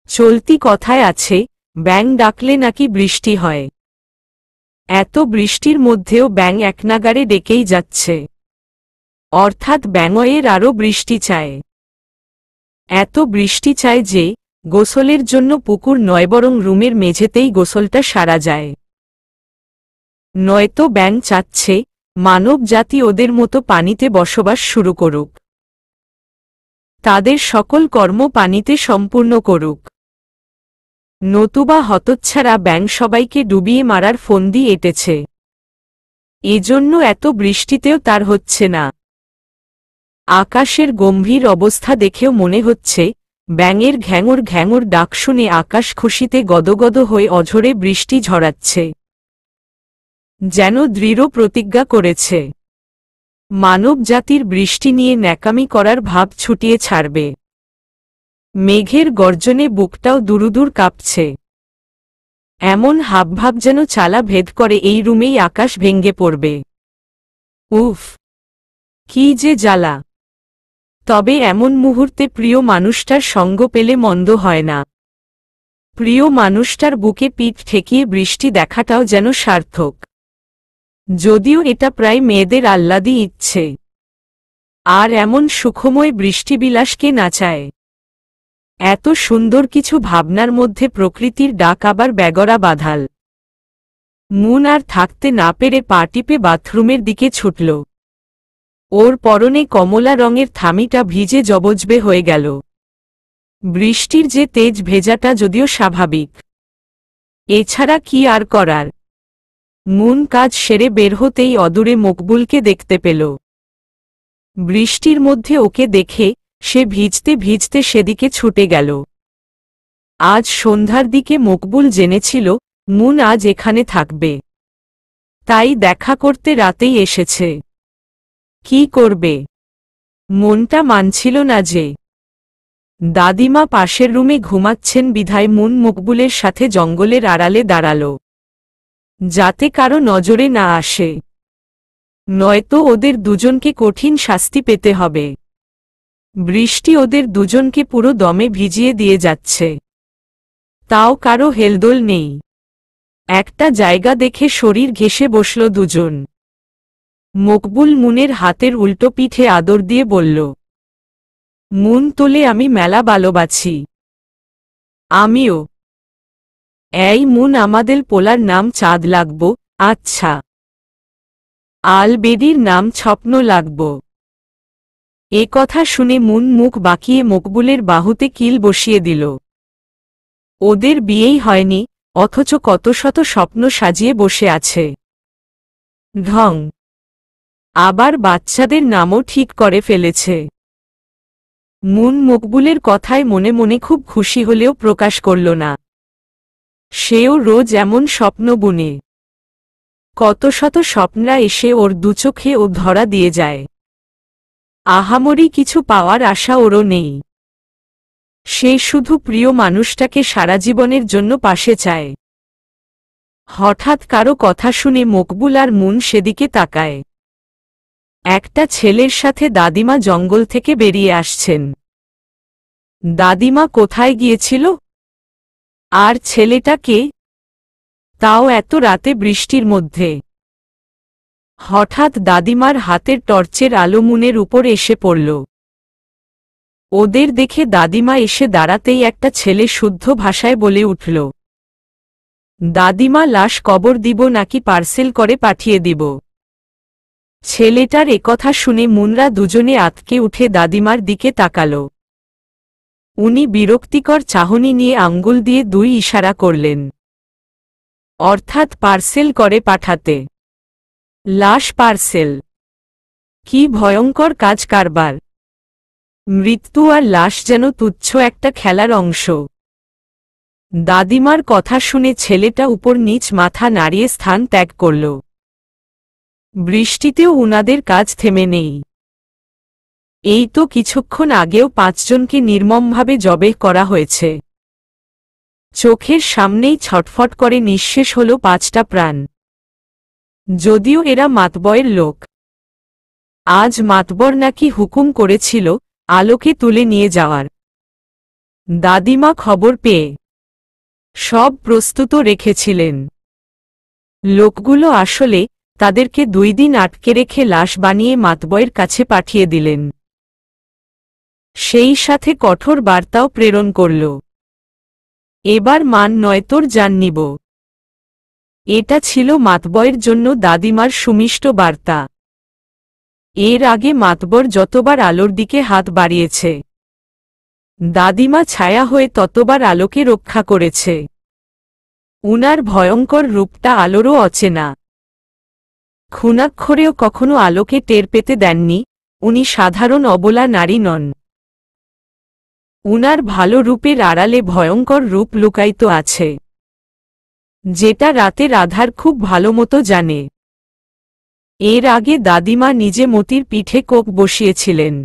চলতি কথায় আছে, ব্যাঙ ডাকলে নাকি বৃষ্টি হয়। এত বৃষ্টির মধ্যেও ব্যাঙ একনাগাড়ে ডেকেই যাচ্ছে। অর্থাৎ ব্যাঙয়ের আরও বৃষ্টি চায়। এত বৃষ্টি চায় যে গোসলের জন্য পুকুর নয় বরং রুমের মেঝেতেই গোসলটা সারা যায়। নয়তো ব্যাঙ চাচ্ছে মানব জাতি ওদের মতো পানিতে বসবাস শুরু করুক, তাদের সকল কর্ম পানিতে সম্পূর্ণ করুক। নতুবা হতচ্ছাড়া ব্যাঙ সবাইকে ডুবিয়ে মারার ফন্দি এঁটেছে। এজন্য এত বৃষ্টিতেও তার হচ্ছে না। আকাশের গম্ভীর অবস্থা দেখেও মনে হচ্ছে ব্যাঙের ঘ্যাঙর ঘ্যাঙর ডাক শুনে আকাশ খুশিতে গদগদ হয়ে অঝরে বৃষ্টি ঝরাচ্ছে। যেন দৃঢ় প্রতিজ্ঞা করেছে মানব জাতির বৃষ্টি নিয়ে ন্যাকামি করার ভাব ছুটিয়ে ছাড়বে। মেঘের গর্জনে বুকটাও দুরুদুর কাঁপছে। এমন হাবভাব যেন চালা ভেদ করে এই রুমেই আকাশ ভেঙ্গে পড়বে। উফ, কি যে জ্বালা! তবে এমন মুহূর্তে প্রিয় মানুষটার সঙ্গ পেলে মন্দ হয় না। প্রিয় মানুষটার বুকে পিঠ ঠেকিয়ে বৃষ্টি দেখাটাও যেন সার্থক। যদিও এটা প্রায় মেয়েদের আহ্লাদি ইচ্ছে। আর এমন সুখময় বৃষ্টিবিলাসকে না চায়। এত সুন্দর কিছু ভাবনার মধ্যে প্রকৃতির ডাক আবার বেগরা বাধাল। মুন আর থাকতে না পেরে পা টিপে বাথরুমের দিকে ছুটল। ওর পরনে কমলা রঙের থামিটা ভিজে জবজবে হয়ে গেল। বৃষ্টির যে তেজ ভেজাটা যদিও স্বাভাবিক, এছাড়া কি আর করার। মুন কাজ সেরে বের হতেই অদূরে মকবুলকে দেখতে পেল। বৃষ্টির মধ্যে ওকে দেখে সে ভিজতে ভিজতে সেদিকে ছুটে গেল। আজ সন্ধ্যার দিকে মকবুল জেনেছিল মুন আজ এখানে থাকবে, তাই দেখা করতে রাতেই এসেছে। কি করবে, মনটা মানছিল না যে। দাদিমা পাশের রুমে ঘুমাচ্ছেন বিধায় মুন মকবুলের সাথে জঙ্গলের আড়ালে দাঁড়াল, যাতে কারো নজরে না আসে, নয়তো ওদের দুজনকে কঠিন শাস্তি পেতে হবে। বৃষ্টি ওদের দুজনকে পুরো দমে ভিজিয়ে দিয়ে যাচ্ছে, তাও কারো হেলদোল নেই। একটা জায়গা দেখে শরীর ঘেঁষে বসল দুজন। মকবুল মুনের হাতের উল্টো পিঠে আদর দিয়ে বলল, মুন তোলে আমি মেলা ভালোবাসি। আমিও। এই মুন আমাদের পোলার নাম চাঁদ লাগব। আচ্ছা। আল বেদির নাম স্বপ্ন লাগব। এ কথা শুনে মুন মুখ বাঁকিয়ে মকবুলের বাহুতে কিল বসিয়ে দিল। ওদের বিয়েই হয়নি, অথচ কত শত স্বপ্ন সাজিয়ে বসে আছে। ঢং। আবার বাচ্চাদের নামও ঠিক করে ফেলেছে। মুন মকবুলের কথায় মনে মনে খুব খুশি হলেও প্রকাশ করল না। সেও রোজ এমন স্বপ্ন বুনে। কত শত স্বপ্নরা এসে ওর দুচোখে ও ধরা দিয়ে যায়। আহামরি কিছু পাওয়ার আশা ওরও নেই। সে শুধু প্রিয় মানুষটাকে সারা জীবনের জন্য পাশে চায়। হঠাৎ কারো কথা শুনে মকবুল আর মুন সেদিকে তাকায়। একটা ছেলের সাথে দাদিমা জঙ্গল থেকে বেরিয়ে আসছেন। দাদিমা কোথায় গিয়েছিল? আর ছেলেটা কে? তাও এত রাতে বৃষ্টির মধ্যে। হঠাৎ দাদিমার হাতের টর্চের আলো মুনের উপর এসে পড়ল। ওদের দেখে দাদিমা এসে দাঁড়াতেই একটা ছেলে শুদ্ধ ভাষায় বলে উঠল, দাদিমা লাশ কবর দিব নাকি পার্সেল করে পাঠিয়ে দিব? ছেলেটার একথা শুনে মুনরা দুজনে আতকে উঠে দাদিমার দিকে তাকাল। উনি বিরক্তিকর চাহনি নিয়ে আঙ্গুল দিয়ে দুই ইশারা করলেন, অর্থাৎ পার্সেল করে পাঠাতে। লাশ পার্সেল? কি ভয়ঙ্কর কাজ কারবার! মৃত্যু আর লাশ যেন তুচ্ছ একটা খেলার অংশ। দাদিমার কথা শুনে ছেলেটা উপর নিচ মাথা নাড়িয়ে স্থান ত্যাগ করল। বৃষ্টিতেও উনাদের কাজ থেমে নেই। এই তো কিছুক্ষণ আগেও 5 জনকে নির্মমভাবে জবেহ করা হয়েছে। চোখের সামনেই ছটফট করে নিঃশেষ হল 5টা প্রাণ। যদিও এরা মাতবরের লোক। আজ মাতবর নাকি হুকুম করেছিল আলোকে তুলে নিয়ে যাওয়ার। দাদিমা খবর পেয়ে সব প্রস্তুত রেখেছিলেন। লোকগুলো আসলে তাদেরকে 2 দিন আটকে রেখে লাশ বানিয়ে মাতবরের কাছে পাঠিয়ে দিলেন। সেই সাথে কঠোর বার্তাও প্রেরণ করল, এবার মান নয় তোর জান নিব। এটা ছিল মাতবরের জন্য দাদিমার সুমিষ্ট বার্তা। এর আগে মাতবর যতবার আলোর দিকে হাত বাড়িয়েছে, দাদিমা ছায়া হয়ে ততবার আলোকে রক্ষা করেছে। উনার ভয়ঙ্কর রূপটা আলোরও অচেনা। খুনাক্ষরেও কখনো আলোকে টের পেতে দেননি। উনি সাধারণ অবলা নারী নন। উনার ভালো রূপের আড়ালে ভয়ঙ্কর রূপ লুকায়িত আছে, যেটা রাতের আধার খুব ভালোমতো জানে। এর আগে দাদিমা নিজে মতির পিঠে কোপ বসিয়েছিলেন,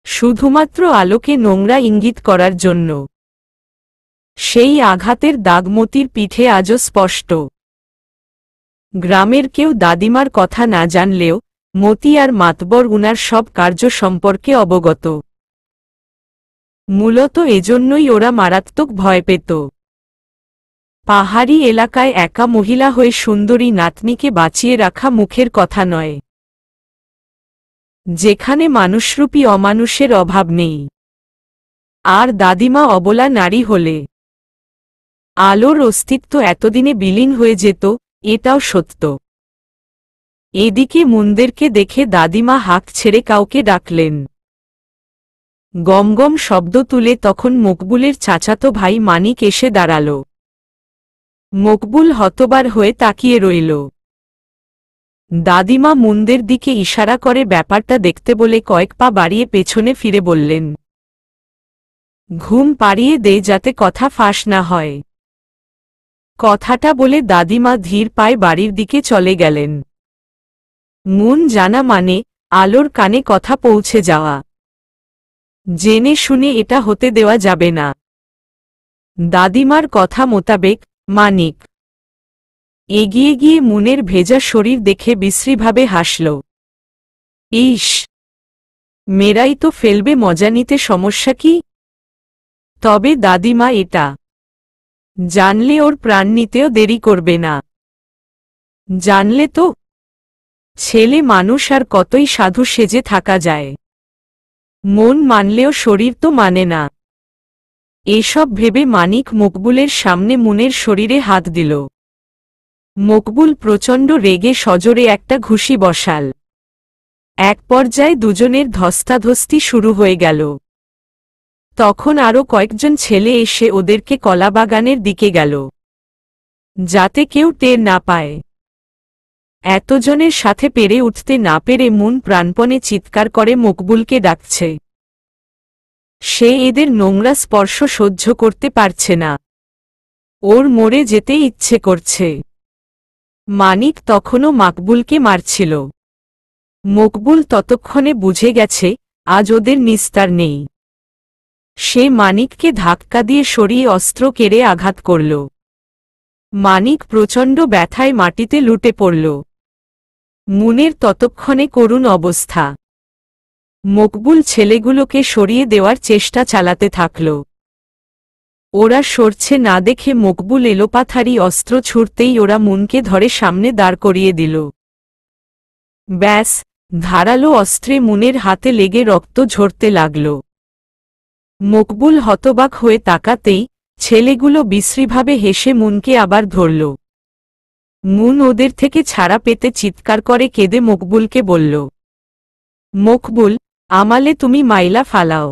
শুধুমাত্র আলোকে নোংরা ইঙ্গিত করার জন্য। সেই আঘাতের দাগ মতির পিঠে আজও স্পষ্ট। গ্রামের কেউ দাদিমার কথা না জানলেও মতি আর মাতবর উনার সব কার্য সম্পর্কে অবগত। মূলত এজন্যই ওরা মারাত্মক ভয় পেত। পাহাড়ি এলাকায় একা মহিলা হয়ে সুন্দরী নাতনিকে বাঁচিয়ে রাখা মুখের কথা নয়, যেখানে মানুষরূপী অমানুষের অভাব নেই। আর দাদিমা অবলা নারী হলে আলোর অস্তিত্ব এতদিনে বিলীন হয়ে যেত, এটাও সত্য। এদিকে মুনদেরকে দেখে দাদিমা হাঁক ছেড়ে কাউকে ডাকলেন। গমগম শব্দ তুলে তখন মকবুলের চাচাতো ভাই মানিক এসে দাঁড়াল। মকবুল হতবার হয়ে তাকিয়ে রইল। দাদিমা মুনদের দিকে ইশারা করে ব্যাপারটা দেখতে বলে কয়েক পা বাড়িয়ে পেছনে ফিরে বললেন, ঘুম পাড়িয়ে দে যাতে কথা ফাঁস না হয়। কথাটা বলে দাদিমা ধীর পায়ে বাড়ির দিকে চলে গেলেন। মুন জানা মানে আলোর কানে কথা পৌঁছে যাওয়া। জেনে শুনে এটা হতে দেওয়া যাবে না। দাদিমার কথা মোতাবেক মানিক এগিয়ে গিয়ে মুনের ভেজা শরীর দেখে বিশ্রীভাবে হাসল। ইস, মেয়েরাই তো ফেলবে, মজা নিতে সমস্যা কি? তবে দাদিমা এটা জানলে ওর প্রাণ নিতেও দেরি করবে না। জানলে তো ছেলে মানুষ আর কতই সাধু সেজে থাকা যায়। মন মানলেও শরীর তো মানে না। এসব ভেবে মানিক মকবুলের সামনে মুনের শরীরে হাত দিল। মকবুল প্রচণ্ড রেগে সজোরে একটা ঘুষি বসাল। এক পর্যায়ে দুজনের ধস্তাধস্তি শুরু হয়ে গেল। তখন আরও কয়েকজন ছেলে এসে ওদেরকে কলাবাগানের দিকে গেল, যাতে কেউ টের না পায়। এতজনের সাথে পেরে উঠতে না পেরে মুন প্রাণপণে চিৎকার করে মকবুলকে ডাকছে। সে এদের নোংরা স্পর্শ সহ্য করতে পারছে না। ওর মরে যেতে ইচ্ছে করছে। মানিক তখনও মকবুলকে মারছিল। মকবুল ততক্ষণে বুঝে গেছে আজ ওদের নিস্তার নেই। সে মানিককে ধাক্কা দিয়ে সরিয়ে অস্ত্র কেড়ে আঘাত করল। মানিক প্রচণ্ড ব্যথায় মাটিতে লুটে পড়ল। মুনের ততক্ষণে করুণ অবস্থা। মকবুল ছেলেগুলোকে সরিয়ে দেওয়ার চেষ্টা চালাতে থাকল। ওরা সরছে না দেখে মকবুল এলোপাথারি অস্ত্র ছুঁড়তেই ওরা মুনকে ধরে সামনে দাঁড় করিয়ে দিল। ব্যাস, ধারালো অস্ত্রে মুনের হাতে লেগে রক্ত ঝরতে লাগল। মকবুল হতবাক হয়ে তাকাতেই ছেলেগুলো বিশ্রীভাবে হেসে মুনকে আবার ধরল। মুন ওদের থেকে ছাড়া পেতে চিৎকার করে কেঁদে মকবুলকে বলল, মকবুল, আমালে তুমি মাইলা ফালাও,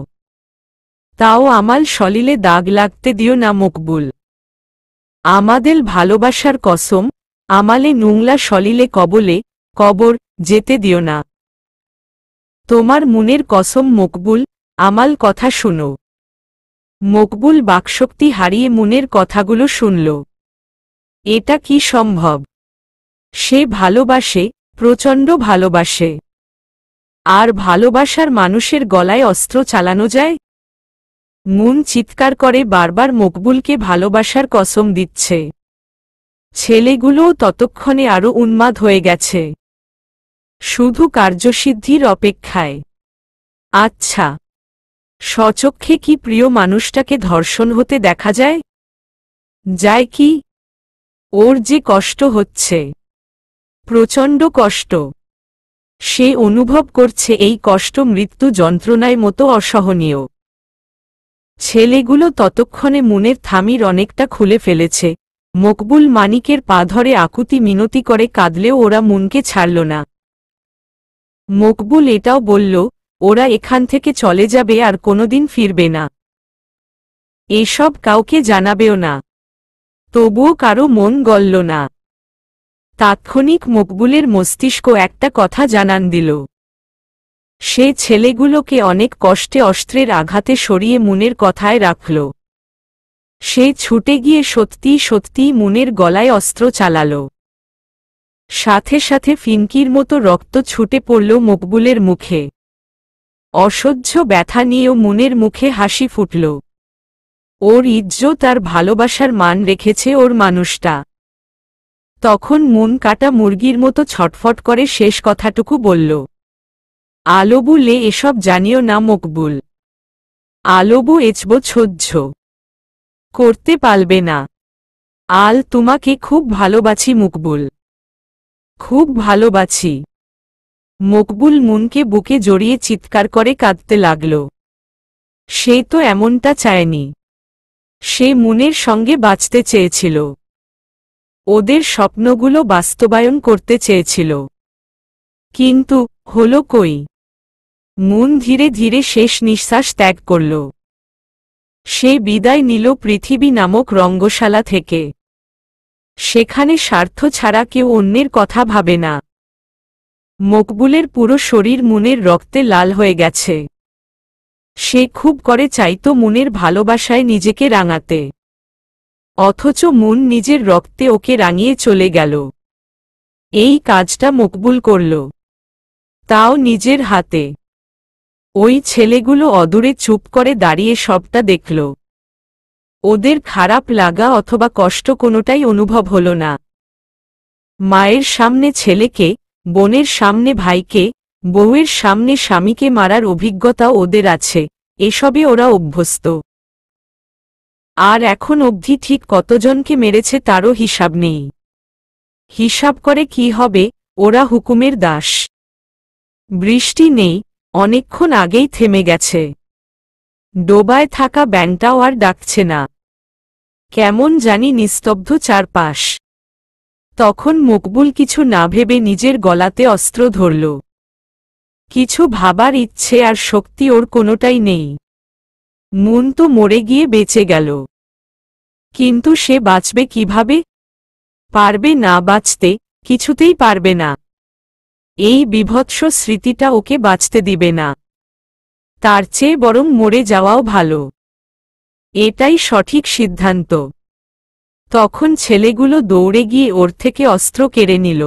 তাও আমাল শলিলে দাগ লাগতে দিও না মকবুল। আমাদের ভালোবাসার কসম, আমালে নুংলা শলিলে কবর যেতে দিও না। তোমার মুনের কসম মকবুল, আমাল কথা শুনো। মকবুল বাকশক্তি হারিয়ে মুনের কথাগুলো শুনল। এটা কি সম্ভব? সে ভালোবাসে, প্রচণ্ড ভালোবাসে। আর ভালোবাসার মানুষের গলায় অস্ত্র চালানো যায়? মুন চিৎকার করে বারবার মকবুলকে ভালোবাসার কসম দিচ্ছে। ছেলেগুলোও ততক্ষণে আরও উন্মাদ হয়ে গেছে, শুধু কার্যসিদ্ধির অপেক্ষায়। আচ্ছা, স্বচক্ষে কি প্রিয় মানুষটাকে ধর্ষণ হতে দেখা যায়? যায় কি? ওর যে কষ্ট হচ্ছে, প্রচণ্ড কষ্ট। সে অনুভব করছে এই কষ্ট মৃত্যু যন্ত্রণায় মতো অসহনীয়। ছেলেগুলো ততক্ষণে মুনের থামির অনেকটা খুলে ফেলেছে। মকবুল মানিকের পা ধরে আকুতি মিনতি করে কাঁদলেও ওরা মুনকে ছাড়ল না। মকবুল এটাও বলল ওরা এখান থেকে চলে যাবে আর কোনোদিন ফিরবে না। এসব কাউকে জানাবেও না। তবুও কারো মন গলল না। তাৎক্ষণিক মকবুলের মস্তিষ্ক একটা কথা জানান দিল। সে ছেলেগুলোকে অনেক কষ্টে অস্ত্রের আঘাতে সরিয়ে মুনের কথায় রাখল। সে ছুটে গিয়ে সত্যি সত্যি মুনের গলায় অস্ত্র চালাল। সাথে সাথে ফিনকির মতো রক্ত ছুটে পড়ল মকবুলের মুখে। অসহ্য ব্যথা নিয়েও মুনের মুখে হাসি ফুটল। ওর ইজ্জত আর ভালোবাসার মান রেখেছে ওর মানুষটা। তখন মুন কাটা মুরগির মতো ছটফট করে শেষ কথাটুকু বলল, আলবু লে এসব জানিও না মকবুল। আলবু এচব সহ্য করতে পারবে না। আল তোমাকে খুব ভালোবাসি মকবুল, খুব ভালোবাসি। মকবুল মুনকে বুকে জড়িয়ে চিৎকার করে কাঁদতে লাগল। সে তো এমনটা চায়নি। সে মুনের সঙ্গে বাঁচতে চেয়েছিল। ওদের স্বপ্নগুলো বাস্তবায়ন করতে চেয়েছিল। কিন্তু হলো কই? মুন ধীরে ধীরে শেষ নিঃশ্বাস ত্যাগ করল। সে বিদায় নিল পৃথিবী নামক রঙ্গশালা থেকে। সেখানে স্বার্থ ছাড়া কেউ অন্যের কথা ভাবে না। মকবুলের পুরো শরীর মুনের রক্তে লাল হয়ে গেছে। সে খুব করে চাইতো মুনের ভালোবাসায় নিজেকে রাঙাতে, অথচ মুন নিজের রক্তে ওকে রাঙিয়ে চলে গেল। এই কাজটা মকবুল করল, তাও নিজের হাতে। ওই ছেলেগুলো অদূরে চুপ করে দাঁড়িয়ে সবটা দেখল। ওদের খারাপ লাগা অথবা কষ্ট কোনোটাই অনুভব হল না। মায়ের সামনে ছেলেকে, বোনের সামনে ভাইকে, বউয়ের সামনে স্বামীকে মারার অভিজ্ঞতা ওদের আছে, এসবে ওরা অভ্যস্ত। আর এখন অবধি ঠিক কতজনকে মেরেছে তারও হিসাব নেই। হিসাব করে কি হবে, ওরা হুকুমের দাস। বৃষ্টি নেই, অনেকক্ষণ আগেই থেমে গেছে। ডোবায় থাকা ব্যাঙটাও আর ডাকছে না। কেমন জানি নিস্তব্ধ চারপাশ। তখন মকবুল কিছু না ভেবে নিজের গলাতে অস্ত্র ধরল। কিছু ভাবার ইচ্ছে আর শক্তি ওর কোনোটাই নেই। মুন তো মরে গিয়ে বেঁচে গেল, কিন্তু সে বাঁচবে কিভাবে? পারবে না বাঁচতে, কিছুতেই পারবে না। এই বিভৎস স্মৃতিটা ওকে বাঁচতে দিবে না। তার চেয়ে বরং মরে যাওয়াও ভালো। এটাই সঠিক সিদ্ধান্ত। তখন ছেলেগুলো দৌড়ে গিয়ে ওর থেকে অস্ত্র কেড়ে নিল।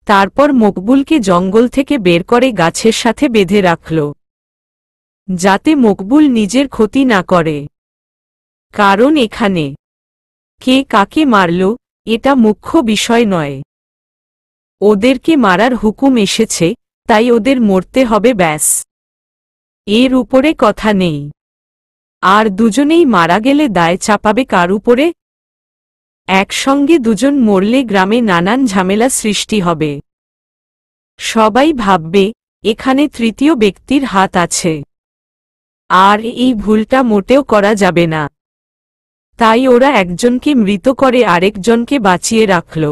তারপর মকবুলকে জঙ্গল থেকে বের করে গাছের সাথে বেঁধে রাখল, যাতে মকবুল নিজের ক্ষতি না করে। কারণ এখানে কে কাকে মারল এটা মুখ্য বিষয় নয়। ওদেরকে মারার হুকুম এসেছে, তাই ওদের মরতে হবে ব্যাস। এর উপরে কথা নেই। আর দুজনেই মারা গেলে দায় চাপাবে কার উপরে? একসঙ্গে দুজন মরলে গ্রামে নানান ঝামেলা সৃষ্টি হবে। সবাই ভাববে এখানে তৃতীয় ব্যক্তির হাত আছে। আর এই ভুলটা মোটেও করা যাবে না। তাই ওরা একজনকে মৃত করে আরেকজনকে বাঁচিয়ে রাখল।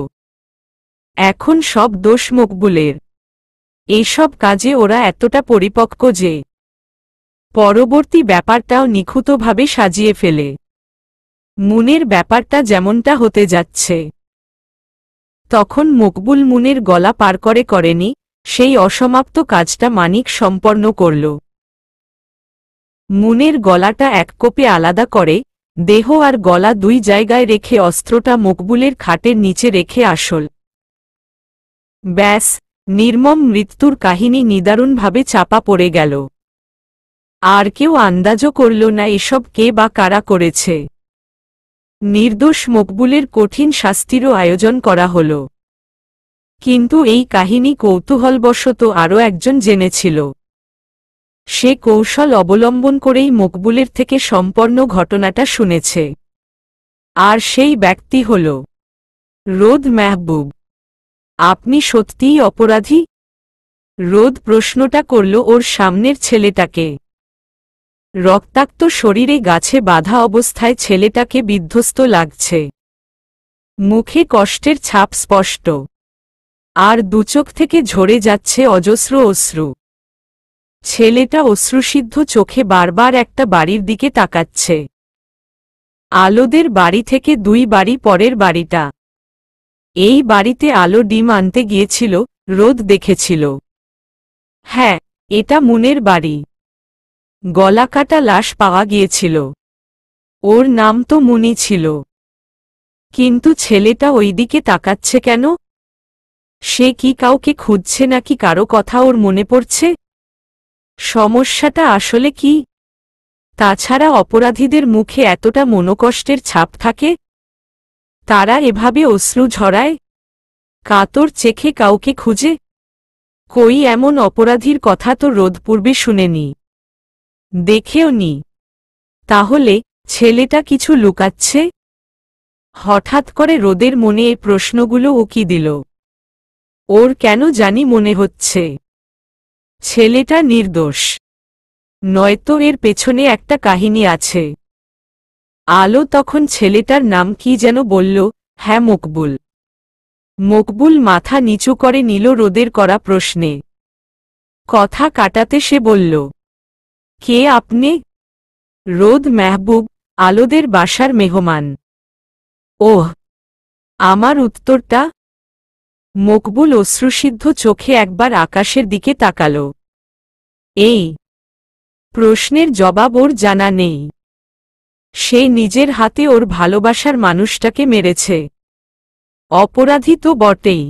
এখন সব দোষ মকবুলের। এইসব কাজে ওরা এতটা পরিপক্ক যে পরবর্তী ব্যাপারটাও নিখুঁতভাবে সাজিয়ে ফেলে। মুনের ব্যাপারটা যেমনটা হতে যাচ্ছে। তখন মকবুল মুনের গলা পার করেনি, সেই অসমাপ্ত কাজটা মানিক সম্পন্ন করল। মুনের গলাটা এক কোপে আলাদা করে, দেহ আর গলা দুই জায়গায় রেখে অস্ত্রটা মকবুলের খাটের নিচে রেখে আসল। ব্যাস, নির্মম মৃত্যুর কাহিনী নিদারুণভাবে চাপা পড়ে গেল। আর কেউ আন্দাজও করল না এসব কে বা কারা করেছে। নির্দোষ মকবুলের কঠিন শাস্তিরও আয়োজন করা হল। কিন্তু এই কাহিনী কৌতূহলবশত আরও একজন জেনেছিল। সে কৌশল অবলম্বন করেই মকবুলের থেকে সম্পন্ন ঘটনাটা শুনেছে। আর সেই ব্যক্তি হল রোদ মেহবুব। আপনি সত্যিই অপরাধী? রোদ প্রশ্নটা করল ওর সামনের ছেলেটাকে। রক্তাক্ত শরীরে গাছে বাঁধা অবস্থায় ছেলেটাকে বিধ্বস্ত লাগছে। মুখে কষ্টের ছাপ স্পষ্ট। আর দুচোখ থেকে ঝরে যাচ্ছে অজস্র অশ্রু। ছেলেটা অশ্রুসিদ্ধ চোখে বারবার একটা বাড়ির দিকে তাকাচ্ছে। আলোদের বাড়ি থেকে 2 বাড়ি পরের বাড়িটা। এই বাড়িতে আলো ডিম আনতে গিয়েছিল, রোদ দেখেছিল। হ্যাঁ, এটা মুনের বাড়ি। গলাকাটা লাশ পাওয়া গিয়েছিল। ওর নাম তো মুনি ছিল। কিন্তু ছেলেটা ওইদিকে তাকাচ্ছে কেন? সে কি কাউকে খুঁজছে নাকি কারো কথা ওর মনে পড়ছে? সমস্যাটা আসলে কি? তাছাড়া অপরাধীদের মুখে এতটা মনোকষ্টের ছাপ থাকে? তারা এভাবে অশ্রু ঝরায়? কাতর চেখে কাউকে খুঁজে? কই এমন অপরাধীর কথা তো রোদ পূর্বে শুনেনি, দেখেও নি। তাহলে ছেলেটা কিছু লুকাচ্ছে? হঠাৎ করে রোদের মনে এই প্রশ্নগুলো উকি দিল। ওর কেন জানি মনে হচ্ছে ছেলেটা নির্দোষ। নয়তো এর পেছনে একটা কাহিনী আছে। আলো তখন ছেলেটার নাম কি যেন বলল। হ্যাঁ, মকবুল। মকবুল মাথা নিচু করে নিল রোদের করা প্রশ্নে। কথা কাটাতে সে বলল, কে আপনি? রোদ মেহবুব, আলোদের বাসার মেহমান। ওহ, আমার উত্তরটা? মকবুল অশ্রুসিদ্ধ চোখে একবার আকাশের দিকে তাকাল। এই প্রশ্নের জবাব ওর জানা নেই। সে নিজের হাতে ওর ভালোবাসার মানুষটাকে মেরেছে। অপরাধী তো বটেই,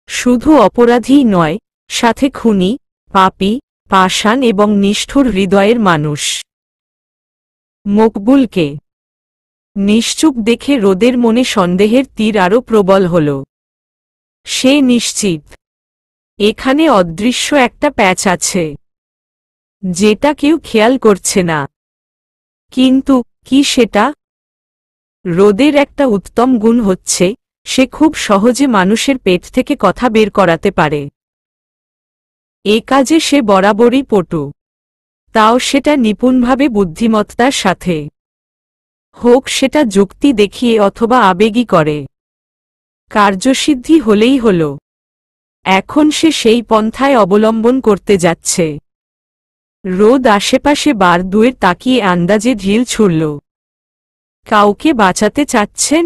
শুধু অপরাধীই নয়, সাথে খুনি, পাপী, পাষাণ এবং নিষ্ঠুর হৃদয়ের মানুষ। মকবুলকে নিশ্চুপ দেখে রোদের মনে সন্দেহের তীর আরও প্রবল হল। সে নিশ্চিত এখানে অদৃশ্য একটা প্যাচ আছে, যেটা কেউ খেয়াল করছে না। কিন্তু কি সেটা? রোদের একটা উত্তম গুণ হচ্ছে সে খুব সহজে মানুষের পেট থেকে কথা বের করাতে পারে। এ কাজে সে বরাবরই পটু, তাও সেটা নিপুণভাবে বুদ্ধিমত্তার সাথে, হোক সেটা যুক্তি দেখিয়ে অথবা আবেগী করে। কার্যসিদ্ধি হলেই হল। এখন সে সেই পন্থায় অবলম্বন করতে যাচ্ছে। রোদ আশেপাশে বার দুয়ের তাকিয়ে আন্দাজে ঢিল ছুড়ল। কাউকে বাঁচাতে চাচ্ছেন?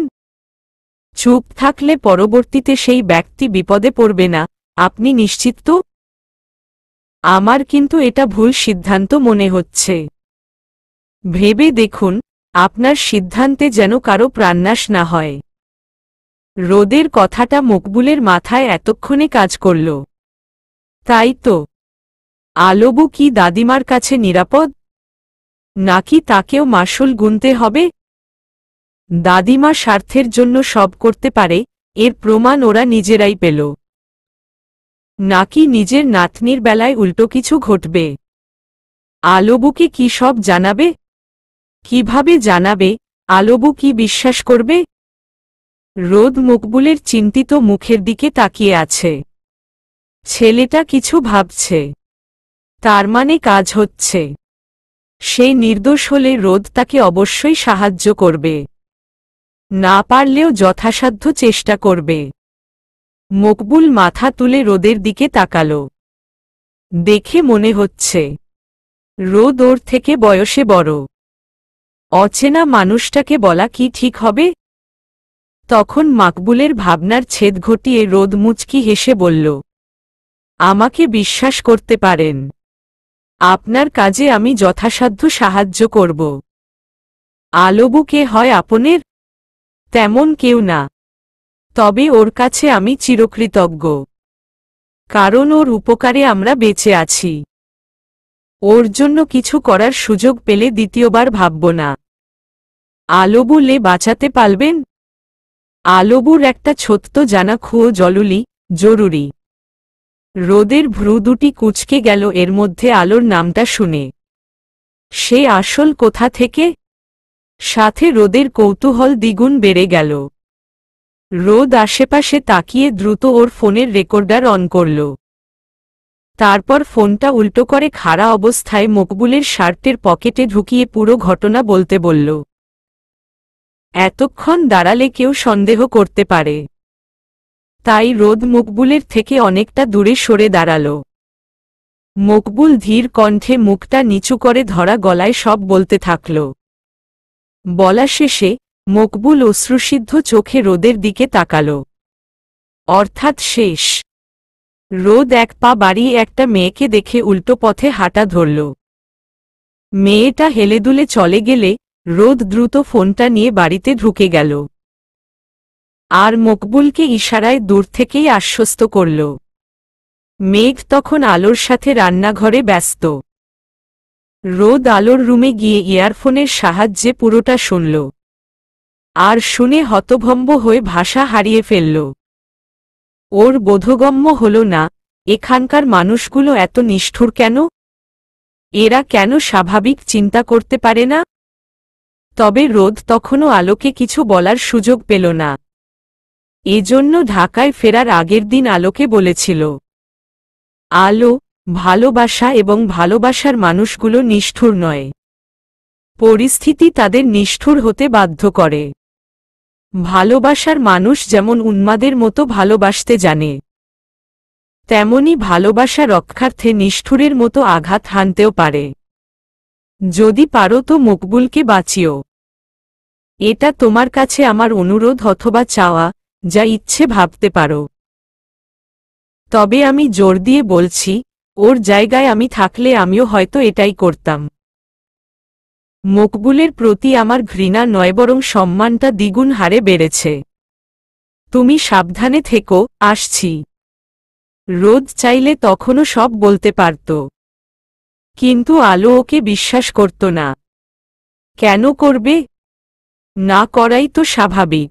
চুপ থাকলে পরবর্তীতে সেই ব্যক্তি বিপদে পড়বে না, আপনি নিশ্চিত তো? আমার কিন্তু এটা ভুল সিদ্ধান্ত মনে হচ্ছে। ভেবে দেখুন, আপনার সিদ্ধান্তে যেন কারো প্রাণনাশ না হয়। রোদের কথাটা মকবুলের মাথায় এতক্ষণে কাজ করল। তাই তো, আলবু কি দাদিমার কাছে নিরাপদ? নাকি তাকেও মাসুল গুনতে হবে? দাদিমা স্বার্থের জন্য সব করতে পারে, এর প্রমাণ ওরা নিজেরাই পেল। নাকি নিজের নাতনির বেলায় উল্টো কিছু ঘটবে? আলবুকে কি সব জানাবে? কিভাবে জানাবে? আলবু কি বিশ্বাস করবে? রোদ মকবুলের চিন্তিত মুখের দিকে তাকিয়ে আছে। ছেলেটা কিছু ভাবছে, তার মানে কাজ হচ্ছে। সেই নির্দোষ হলে রোদ তাকে অবশ্যই সাহায্য করবে, না পারলেও যথাসাধ্য চেষ্টা করবে। মকবুল মাথা তুলে রোদের দিকে তাকাল। দেখে মনে হচ্ছে রোদ ওর থেকে বয়সে বড়। অচেনা মানুষটাকে বলা কি ঠিক হবে? তখন মাকবুলের ভাবনার ছেদ ঘটিয়ে রোদ মুচকি হেসে বলল, আমাকে বিশ্বাস করতে পারেন। আপনার কাজে আমি যথাসাধ্য সাহায্য করব। আলবুকে হয় আপনের? তেমন কেউ না, তবে ওর কাছে আমি চিরকৃতজ্ঞ, কারণ ওর উপকারে আমরা বেঁচে আছি। ওর জন্য কিছু করার সুযোগ পেলে দ্বিতীয়বার ভাবব না। আলবু লে বাঁচাতে পারবেন? আলবুর একটা ছোট্ট জানা খুঁয়ো জরুরি। রোদের ভ্রু দুটি কুঁচকে গেল এর মধ্যে আলোর নামটা শুনে। সে আসল কোথা থেকে? সাথে রোদের কৌতূহল দ্বিগুণ বেড়ে গেল। রোদ আশেপাশে তাকিয়ে দ্রুত ওর ফোনের রেকর্ডার অন করল। তারপর ফোনটা উল্টো করে খাড়া অবস্থায় মকবুলের শার্টের পকেটে ঢুকিয়ে পুরো ঘটনা বলতে বলল। এতক্ষণ দাঁড়ালে কেউ সন্দেহ করতে পারে, তাই রোদ মকবুলের থেকে অনেকটা দূরে সরে দাঁড়াল। মকবুল ধীর কণ্ঠে মুখটা নিচু করে ধরা গলায় সব বলতে থাকল। বলা শেষে মকবুল অশ্রুসিদ্ধ চোখে রোদের দিকে তাকাল। অর্থাৎ শেষ। রোদ এক পা বাড়িয়ে একটা মেয়েকে দেখে উল্টো পথে হাঁটা ধরল। মেয়েটা হেলেদুলে চলে গেলে রোদ দ্রুত ফোনটা নিয়ে বাড়িতে ঢুকে গেল। আর মকবুলকে ইশারায় দূর থেকেই আশ্বস্ত করল। মেঘ তখন আলোর সাথে রান্নাঘরে ব্যস্ত। রোদ আলোর রুমে গিয়ে ইয়ারফোনের সাহায্যে পুরোটা শুনল। আর শুনে হতভম্ব হয়ে ভাষা হারিয়ে ফেলল। ওর বোধগম্য হল না, এখানকার মানুষগুলো এত নিষ্ঠুর কেন? এরা কেন স্বাভাবিক চিন্তা করতে পারে না? তবে রোদ তখনও আলোকে কিছু বলার সুযোগ পেল না। এজন্য ঢাকায় ফেরার আগের দিন আলোকে বলেছিল, আলো, ভালোবাসা এবং ভালোবাসার মানুষগুলো নিষ্ঠুর নয়। পরিস্থিতি তাদের নিষ্ঠুর হতে বাধ্য করে। ভালোবাসার মানুষ যেমন উন্মাদের মতো ভালোবাসতে জানে, তেমনি ভালোবাসা রক্ষার্থে নিষ্ঠুরের মতো আঘাত হানতেও পারে। যদি পারো তো মকবুলকে বাঁচিও। এটা তোমার কাছে আমার অনুরোধ অথবা চাওয়া, যা ইচ্ছে ভাবতে পারো। তবে আমি জোর দিয়ে বলছি, ওর জায়গায় আমি থাকলে আমিও হয়তো এটাই করতাম। মকবুলের প্রতি আমার ঘৃণা নয় বরং সম্মানটা দ্বিগুণ হারে বেড়েছে। তুমি সাবধানে থেকো, আসছি। রোদ চাইলে তখনও সব বলতে পারত, কিন্তু আলো ওকে বিশ্বাস করত না। কেন করবে? না করাই তো স্বাভাবিক।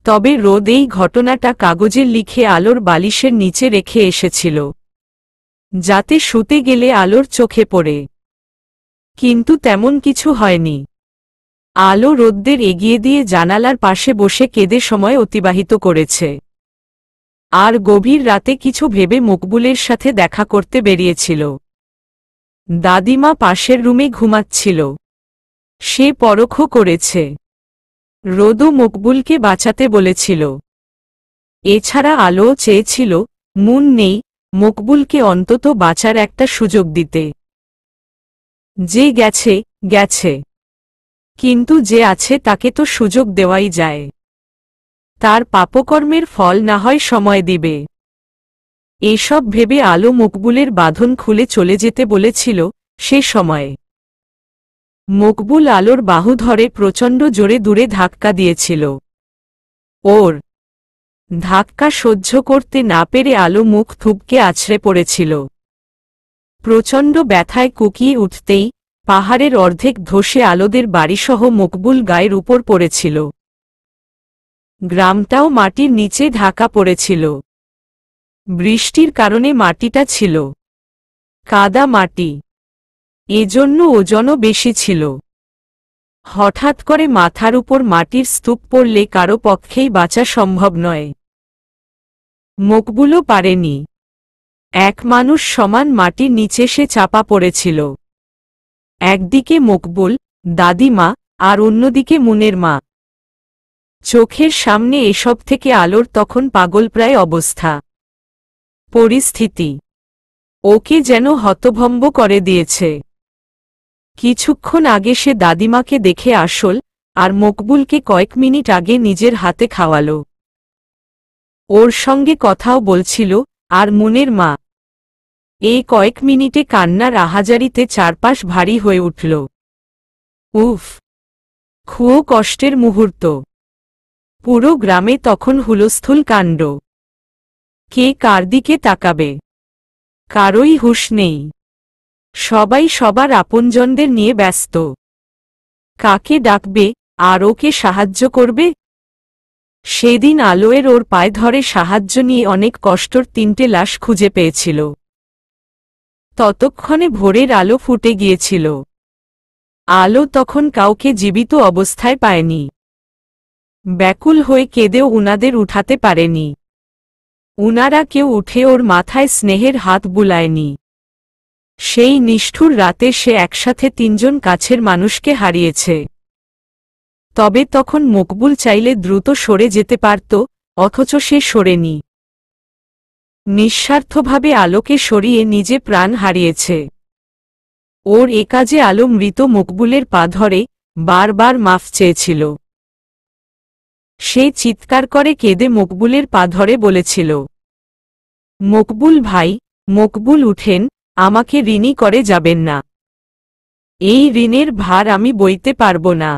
তবে রোদ এই ঘটনাটা কাগজে লিখে আলোর বালিশের নিচে রেখে এসেছিল, যাতে শুতে গেলে আলোর চোখে পড়ে। কিন্তু তেমন কিছু হয়নি। আলো রোদদের এগিয়ে দিয়ে জানালার পাশে বসে কেঁদে সময় অতিবাহিত করেছে। আর গভীর রাতে কিছু ভেবে মকবুলের সাথে দেখা করতে বেরিয়েছিল। দাদিমা পাশের রুমে ঘুমাচ্ছিল। সে পরখও করেছে। রোদও মকবুলকে বাঁচাতে বলেছিল। এছাড়া আলোও চেয়েছিল, মুন নেই, মকবুলকে অন্তত বাঁচার একটা সুযোগ দিতে। যে গেছে গেছে, কিন্তু যে আছে তাকে তো সুযোগ দেওয়াই যায়। তার পাপকর্মের ফল না হয় সময় দিবে। এসব ভেবে আলো মকবুলের বাঁধন খুলে চলে যেতে বলেছিল। সে সময়ে মকবুল আলোর বাহু ধরে প্রচণ্ড জোরে দূরে ধাক্কা দিয়েছিল। ওর ধাক্কা সহ্য করতে না পেরে আলো মুখ থুবকে আছড়ে পড়েছিল। প্রচণ্ড ব্যথায় কুকিয়ে উঠতেই পাহাড়ের অর্ধেক ধসে আলোদের বাড়িসহ মকবুল গায়ের উপর পড়েছিল। গ্রামটাও মাটির নিচে ঢাকা পড়েছিল। বৃষ্টির কারণে মাটিটা ছিল কাদা মাটি, এজন্য ওজনও বেশি ছিল। হঠাৎ করে মাথার উপর মাটির স্তূপ পড়লে কারো পক্ষেই বাঁচা সম্ভব নয়। মকবুলও পারেনি। এক মানুষ সমান মাটির নিচে সে চাপা পড়েছিল। একদিকে মকবুল, দাদিমা, আর অন্যদিকে মুনের মা। চোখের সামনে এসব থেকে আলোর তখন পাগলপ্রায় অবস্থা। পরিস্থিতি ওকে যেন হতভম্ব করে দিয়েছে। কিছুক্ষণ আগে সে দাদিমাকে দেখে আসল, আর মকবুলকে কয়েক মিনিট আগে নিজের হাতে খাওয়ালো। ওর সঙ্গে কথাও বলছিল। আর মুনের মা। এই কয়েক মিনিটে কান্নার আহাজারিতে চারপাশ ভারী হয়ে উঠল। উফ, খুব কষ্টের মুহূর্ত। পুরো গ্রামে তখন হুলস্থুল কাণ্ড। কে কার দিকে তাকাবে, কারোই হুঁশ নেই। সবাই সবার আপনজনদের নিয়ে ব্যস্ত। কাকে ডাকবে আর ওকে সাহায্য করবে? সেদিন আলোয়ের ওর পায়ে ধরে সাহায্য নিয়ে অনেক কষ্টর 3টে লাশ খুঁজে পেয়েছিল। ততক্ষণে ভোরের আলো ফুটে গিয়েছিল। আলো তখন কাউকে জীবিত অবস্থায় পায়নি। ব্যাকুল হয়ে কেঁদেও উনাদের উঠাতে পারেনি। উনারা কেউ উঠে ওর মাথায় স্নেহের হাত বুলায়নি। সেই নিষ্ঠুর রাতে সে একসাথে 3জন কাছের মানুষকে হারিয়েছে। তবে তখন মকবুল চাইলে দ্রুত সরে যেতে পারত, অথচ সে সরেনি। নিঃস্বার্থভাবে আলোকে সরিয়ে নিজে প্রাণ হারিয়েছে। ওর এ কাজে আলো মৃত মকবুলের পা ধরে বারবার মাফ চেয়েছিল। সে চিৎকার করে কেঁদে মকবুলের পা ধরে বলেছিল, মকবুল ভাই, মকবুল উঠেন, আমাকে ঋণী করে যাবেন না। এই ঋণের ভার আমি বইতে পারব না।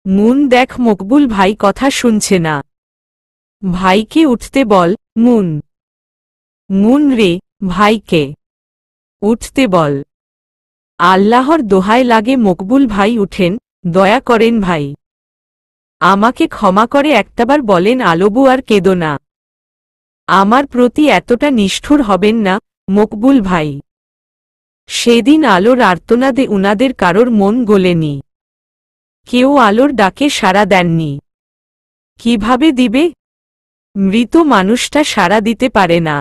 মুন দেখ, মকবুল ভাই কথা শুনছে না। ভাইকে উঠতে বল। মুন রে, ভাইকে উঠতে বল। আল্লাহর দোহায় লাগে মকবুল ভাই উঠেন, দয়া করেন ভাই। আমাকে ক্ষমা করে একটাবার বলেন আলোবু আর কেঁদো না। আমার প্রতি এতটা নিষ্ঠুর হবেন না, মকবুল ভাই। সেদিন আলোর আর্তনাদে উনাদের কারোর মন গলেনি। কেউ আলোর ডাকে সাড়া দেননি। কিভাবে দিবে? মৃত মানুষটা সাড়া দিতে পারে না।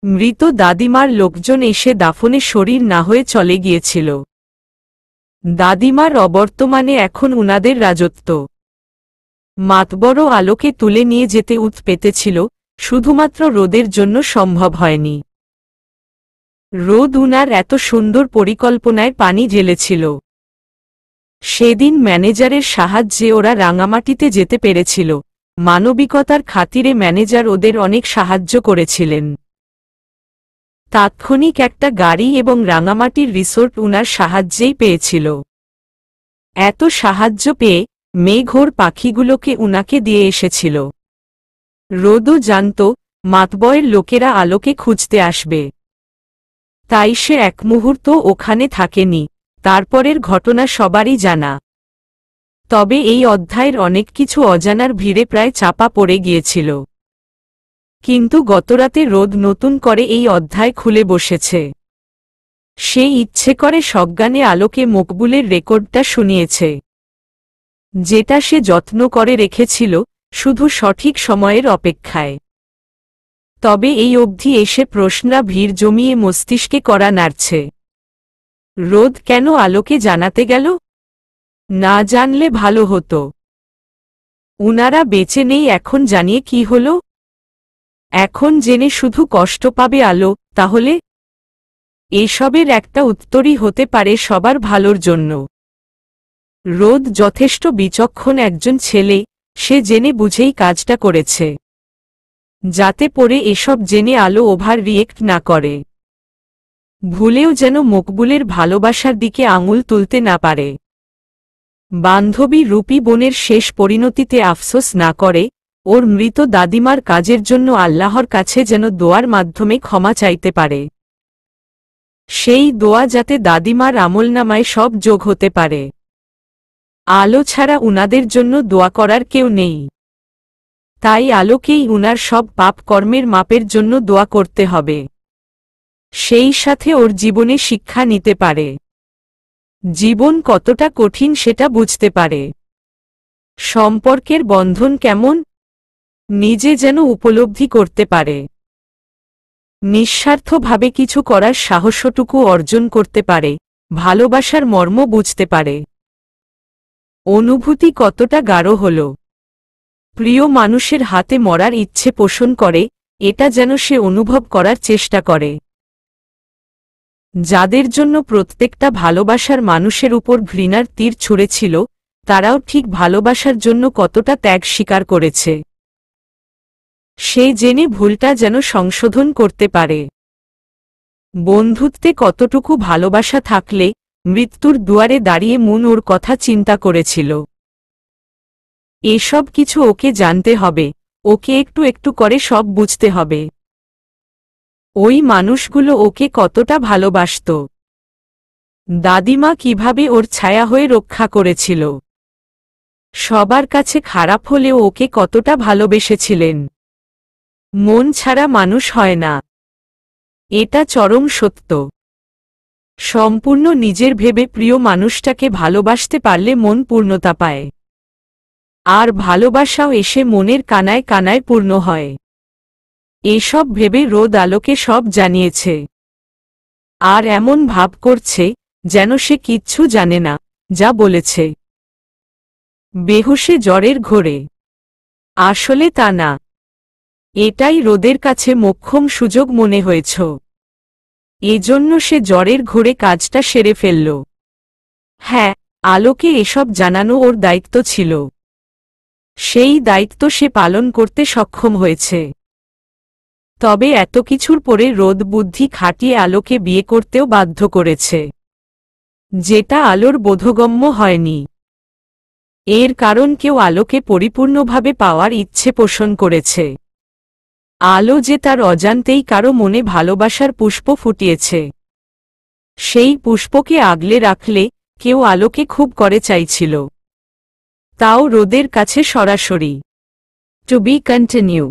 মৃত দাদিমার লোকজন এসে দাফনে শরীর না হয়ে চলে গিয়েছিল। দাদিমার অবর্তমানে এখন উনাদের রাজত্ব। মাতবড় আলোকে তুলে নিয়ে যেতে উত পেতেছিল, শুধুমাত্র রোদের জন্য সম্ভব হয়নি। রোদ উনার এত সুন্দর পরিকল্পনায় পানি ঢেলেছিল। সেদিন ম্যানেজারের সাহায্যে ওরা রাঙামাটিতে যেতে পেরেছিল, মানবিকতার খাতিরে ম্যানেজার ওদের অনেক সাহায্য করেছিলেন। তাৎক্ষণিক একটা গাড়ি এবং রাঙামাটির রিসোর্ট উনার সাহায্যেই পেয়েছিল। এত সাহায্য পেয়ে মেঘোর পাখিগুলোকে উনাকে দিয়ে এসেছিল। রোদও জানত মাতবয়ের লোকেরা আলোকে খুঁজতে আসবে, তাই সে এক মুহূর্ত ওখানে থাকেনি। তারপরের ঘটনা সবারই জানা। তবে এই অধ্যায়ের অনেক কিছু অজানার ভিড়ে প্রায় চাপা পড়ে গিয়েছিল। কিন্তু গতরাতে রোদ নতুন করে এই অধ্যায় খুলে বসেছে। সে ইচ্ছে করে সজ্ঞানে আলোকে মকবুলের রেকর্ডটা শুনিয়েছে, যেটা সে যত্ন করে রেখেছিল শুধু সঠিক সময়ের অপেক্ষায়। তবে এই অবধি এসে প্রশ্নরা ভিড় জমিয়ে মস্তিষ্কে কড়া নাড়ছে। রোদ কেন আলোকে জানাতে গেল? না জানলে ভালো হতো। উনারা বেঁচে নেই, এখন জানিয়ে কি হলো? এখন জেনে শুধু কষ্ট পাবে আলো। তাহলে এসবের একটা উত্তরই হতে পারে সবার ভালোর জন্য। রোদ যথেষ্ট বিচক্ষণ একজন ছেলে, সে জেনে বুঝেই কাজটা করেছে, যাতে পরে এসব জেনে আলো ওভার রিয়েক্ট না করে, ভুলেও যেন মকবুলের ভালোবাসার দিকে আঙুল তুলতে না পারে, বান্ধবী রূপী বোনের শেষ পরিণতিতে আফসোস না করে, ওর মৃত দাদিমার কাজের জন্য আল্লাহর কাছে যেন দোয়ার মাধ্যমে ক্ষমা চাইতে পারে। সেই দোয়া যাতে দাদিমার আমলনামায় সব যোগ হতে পারে। আলো ছাড়া উনাদের জন্য দোয়া করার কেউ নেই, তাই আলোকেই উনার সব পাপ কর্মের মাপের জন্য দোয়া করতে হবে। সেই সাথে ওর জীবনে শিক্ষা নিতে পারে, জীবন কতটা কঠিন সেটা বুঝতে পারে। সম্পর্কের বন্ধন কেমন নিজে যেন উপলব্ধি করতে পারে, নিঃস্বার্থভাবে কিছু করার সাহসটুকু অর্জন করতে পারে, ভালোবাসার মর্ম বুঝতে পারে। অনুভূতি কতটা গাঢ় হল। প্রিয় মানুষের হাতে মরার ইচ্ছে পোষণ করে, এটা যেন সে অনুভব করার চেষ্টা করে। যাদের জন্য প্রত্যেকটা ভালোবাসার মানুষের উপর ঘৃণার তীর ছুঁড়েছিল, তারাও ঠিক ভালোবাসার জন্য কতটা ত্যাগ স্বীকার করেছে। সে জেনে ভুলটা যেন সংশোধন করতে পারে। বন্ধুত্বে কতটুকু ভালোবাসা থাকলে মৃত্যুর দুয়ারে দাঁড়িয়ে মন ওর কথা চিন্তা করেছিল। এসব কিছু ওকে জানতে হবে, ওকে একটু একটু করে সব বুঝতে হবে। ওই মানুষগুলো ওকে কতটা ভালোবাসত, দাদিমা কিভাবে ওর ছায়া হয়ে রক্ষা করেছিল, সবার কাছে খারাপ হলেও ওকে কতটা ভালোবেসেছিলেন। মন ছাড়া মানুষ হয় না, এটা চরম সত্য। সম্পূর্ণ নিজের ভেবে প্রিয় মানুষটাকে ভালোবাসতে পারলে মন পূর্ণতা পায়, আর ভালোবাসাও এসে মনের কানায় কানায় পূর্ণ হয়। এসব ভেবে রোদ আলোকে সব জানিয়েছে, আর এমন ভাব করছে যেন সে কিচ্ছু জানে না যা বলেছে। বেহুশে জ্বরের ঘোরে, আসলে তা না। এটাই রোদের কাছে মোক্ষম সুযোগ মনে হয়েছ, এজন্য সে জ্বরের ঘোরে কাজটা সেরে ফেলল। হ্যাঁ, আলোকে এসব জানানো ওর দায়িত্ব ছিল, সেই দায়িত্ব সে পালন করতে সক্ষম হয়েছে। তবে এত কিছুর পরে রোদ বুদ্ধি খাটিয়ে আলোকে বিয়ে করতেও বাধ্য করেছে, যেটা আলোর বোধগম্য হয়নি। এর কারণ কেউ আলোকে পরিপূর্ণভাবে পাওয়ার ইচ্ছে পোষণ করেছে। আলো যে তার অজান্তেই কারো মনে ভালোবাসার পুষ্প ফুটিয়েছে, সেই পুষ্পকে আগলে রাখলে কেউ আলোকে খুব করে চাইছিল, তাও রোদের কাছে সরাসরি। To be continue.